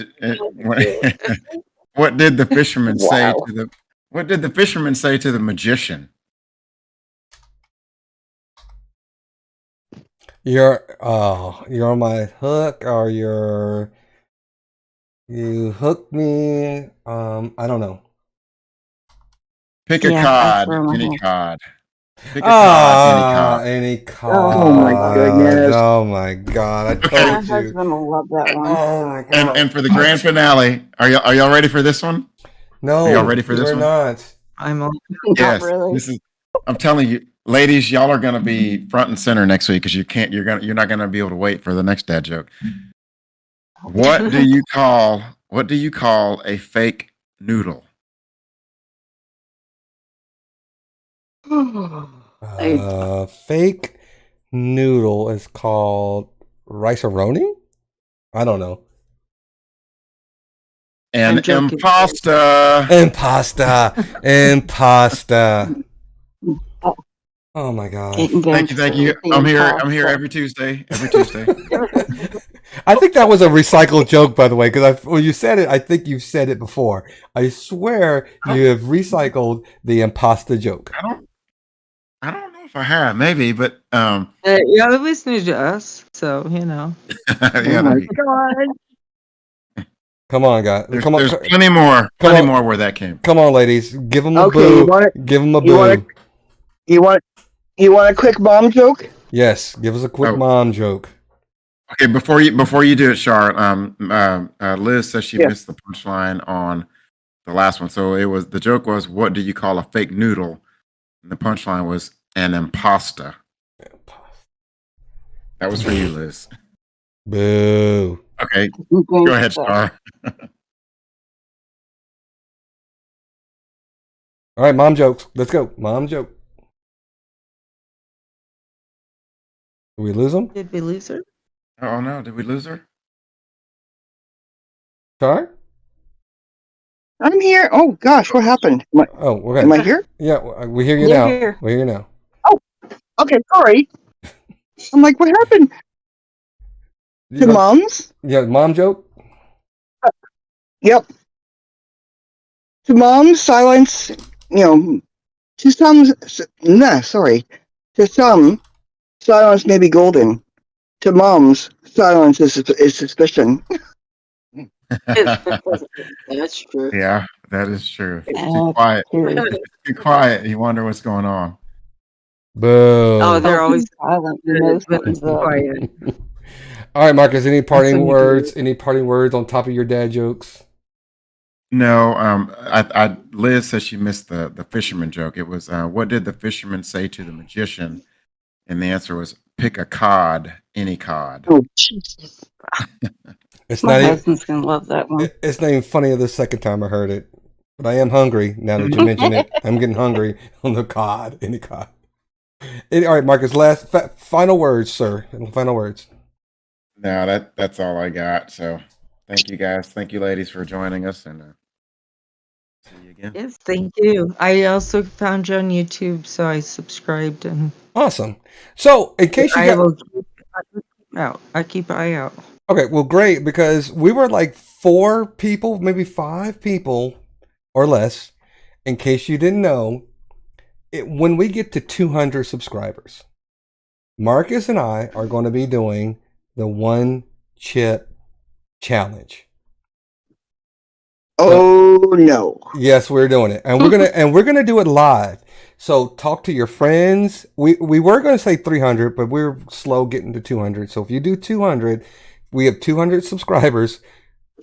What did the fisherman say to the magician? You're on my hook, or you hooked me. I don't know. Pick a Yeah, I cod, swear my any head. cod. Pick a cod, any Ah, cod. any Oh my cod. goodness. Oh my god! I Okay. My told you. husband will love that one. Oh my And god! and for the grand finale, are y'all ready for this one? Are y'all No, ready for this we're one? not. I'm all Not Yes. really. This is. I'm telling you, ladies, y'all are gonna be front and center next week because you're not gonna be able to wait for the next dad joke. What do you call a fake noodle? Fake noodle is called rice-a-roni? I don't know. An I'm joking. impasta. Impasta. Impasta. Oh my gosh. Getting Thank you. gangster. I'm here every Tuesday. Every Tuesday. I think that was a recycled joke, by the way, because when you said it, I think you've said it before. I swear you have recycled the impasta joke. I don't know if I have, maybe, but You're listening to us, so you know. yeah, Oh my God. Come on, guys. there's Come on. plenty more, where that came. Come on, ladies. Give them a Okay, boo. you want Give them a you want boo. you want a quick mom joke? Yes, give us a quick Oh. mom joke. Okay, before you do it, Char, Liz says she Yeah. missed the punchline on the last one. So the joke was, what do you call a fake noodle? And the punchline was an impasta. That was for you, Liz. Boo. Okay, go ahead, Char. All right, mom jokes. Let's go. Mom joke. Did we lose them? Did we lose her? Oh no, did we lose her? Char? I'm here. Oh gosh, what happened? Oh, we're Am I good. here? Yeah, we hear you You're now. here. We hear you now. Okay, sorry. I'm like, what happened to moms? Yeah, mom joke. Yep. To moms, silence. To some. Nah, sorry. To some, silence may be golden. To moms, silence is suspicion. That's true. Yeah, that is true. If it's too That's quiet. true. If it's too quiet, you wonder what's going on. Boo. Oh, they're always silent. You know something's up. quiet. All right, Marcus. Any parting when you words? do. Any parting words on top of your dad jokes? No, Liz says she missed the fisherman joke. It was, what did the fisherman say to the magician? And the answer was, pick a cod, any cod. Oh, Jesus. It's My not even. husband's gonna love that one. It's not even funny the second time I heard it. But I am hungry now that you mention it. I'm getting hungry on the cod, any cod. All right, Marcus. Final words, sir. Final words. No, that's all I got. So thank you guys. Thank you, ladies, for joining us, and see you again. Yes, thank you. I also found you on YouTube, so I subscribed and Awesome. So, in case you I got, will keep out. I keep an eye out. okay, well, great, because we were like 4 people, maybe 5 people or less. In case you didn't know, when we get to 200 subscribers, Marcus and I are going to be doing the 1 chip challenge. Oh no. Yes, we're doing it, and we're gonna do it live. So talk to your friends. We were gonna say 300, but we're slow getting to 200. So if you do 200, we have 200 subscribers.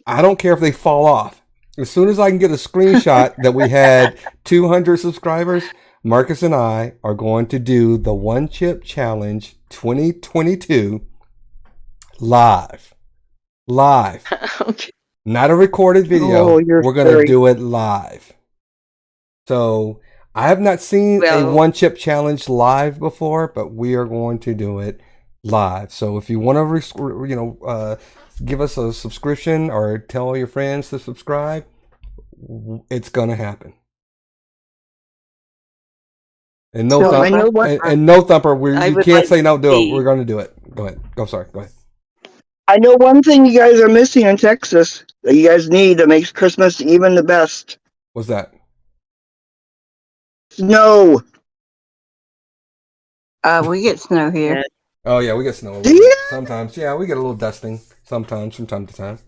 I don't care if they fall off. As soon as I can get a screenshot that we had 200 subscribers, Marcus and I are going to do the 1 chip challenge 2022 live. Okay. Not a recorded video. Oh, you're We're going to scary. do it live. So I have not seen a Well- 1 chip challenge live before, but we are going to do it live. So if you want to, give us a subscription or tell all your friends to subscribe, it's going to happen. And no So I thumper, know what and no thumper. I You would can't like say no. to Do it. see- We're going to do it. Go ahead. Go. Sorry. Go ahead. I know one thing you guys are missing in Texas that you guys need that makes Christmas even the best. What's that? Snow. We get snow here. Oh yeah, we get snow a Do little you? bit. Sometimes. Yeah, we get a little dusting sometimes from time to time.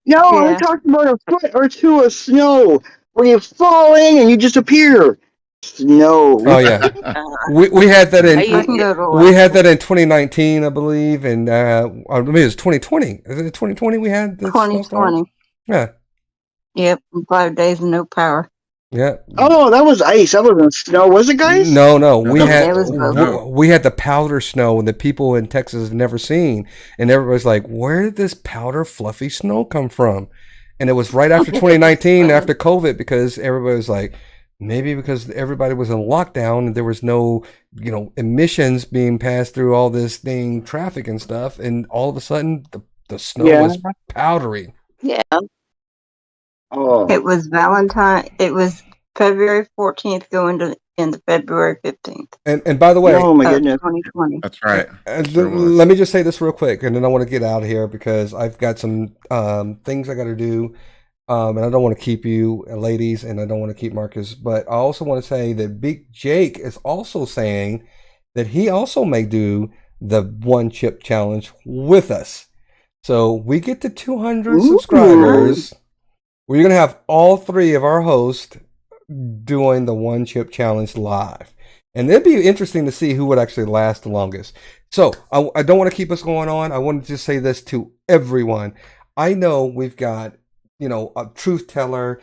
No, I'm Yeah. talking about a foot or two of snow where you fall in and you disappear. Snow. Oh yeah. Uh, We had that in I can go to we had Alaska. that in 2019, I believe, and I mean it was 2020. Is it 2020 we had the snowstorm? 2020. Yeah. Yep, 5 days and no power. Yeah. Oh, that was ice. That wasn't snow, was it, guys? No. We No, had it was both. No. we had the powder snow that people in Texas have never seen, and everybody's like, "Where did this powder fluffy snow come from?" And it was right after 2019, after COVID, because everybody was like, maybe because everybody was in lockdown and there was no, emissions being passed through all this thing, traffic and stuff, and all of a sudden the snow Yeah. was powdery. Yeah, Oh. it was It was February 14th going into February 15th And by the way, Oh my of goodness. 2020. That's right. Sure let me just say this real quick, and then I want to get out of here because I've got some things I got to do, and I don't want to keep you ladies, and I don't want to keep Marcus, but I also want to say that Big Jake is also saying that he also may do the one chip challenge with us. So we get to 200 Ooh. subscribers. We're going to have all three of our hosts doing the one chip challenge live. And it'd be interesting to see who would actually last the longest. So I don't want to keep us going on. I want to just say this to everyone. I know we've got, a truth teller,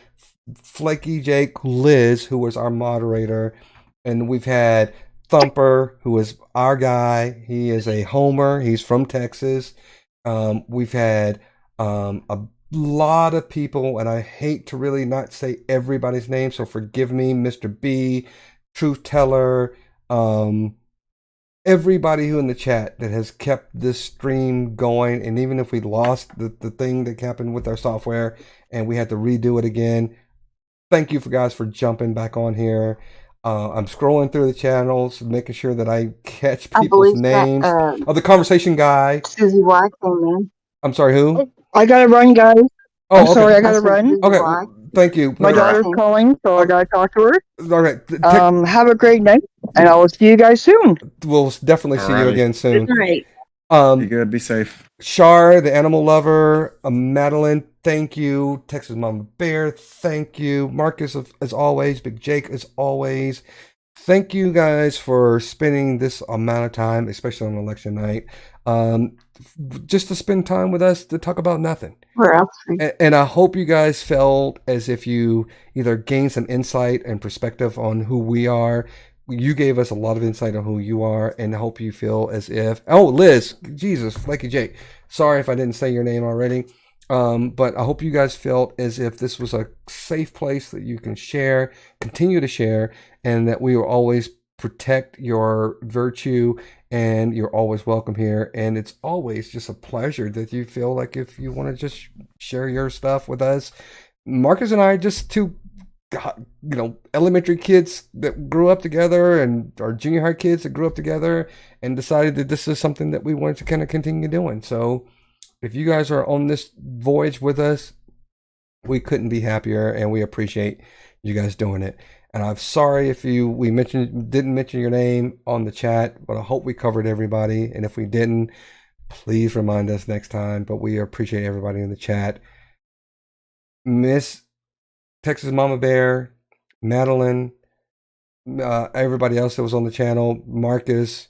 Flaky Jake, Liz, who was our moderator, and we've had Thumper, who is our guy. He is a homer. He's from Texas. We've had a lot of people, and I hate to really not say everybody's name, so forgive me, Mr. B, Truth Teller, everybody who in the chat that has kept this stream going. And even if we lost the thing that happened with our software and we had to redo it again, thank you guys for jumping back on here. I'm scrolling through the channels, making sure that I catch I people's believe that names. Oh, the conversation guy. Susie Y came in. I'm sorry, who? I gotta run, guys. Oh, I'm okay. sorry, I I gotta said run. Susie Okay, Y. thank you. My All right. daughter's calling, so I gotta talk to her. All right. Have a great night, and I will see you guys soon. We'll definitely see you Alrighty. again soon. Good night. Be good. Be safe. Shar, the animal lover, Madeline, thank you. Texas Mama Bear, thank you. Marcus, as always. Big Jake, as always. Thank you guys for spending this amount of time, especially on election night, just to spend time with us to talk about nothing. Where else? And I hope you guys felt as if you either gained some insight and perspective on who we are. You gave us a lot of insight on who you are, and I hope you feel as if, oh, Liz, Jesus, Flaky Jake. Sorry if I didn't say your name already. But I hope you guys felt as if this was a safe place that you can share, continue to share, and that we will always protect your virtue, and you're always welcome here. And it's always just a pleasure that you feel like if you want to just share your stuff with us. Marcus and I are just two, elementary kids that grew up together, and our junior high kids that grew up together, and decided that this is something that we wanted to kind of continue doing. So if you guys are on this voyage with us, we couldn't be happier, and we appreciate you guys doing it. And I'm sorry if we didn't mention your name on the chat, but I hope we covered everybody. And if we didn't, please remind us next time. But we appreciate everybody in the chat. Miss Texas Mama Bear, Madeline, everybody else that was on the channel, Marcus,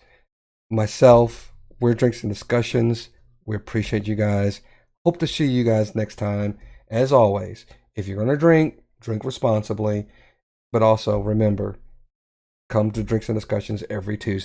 myself, we're Drinks and Discussions. We appreciate you guys. Hope to see you guys next time. As always, if you're going to drink responsibly. But also remember, come to Drinks and Discussions every Tuesday.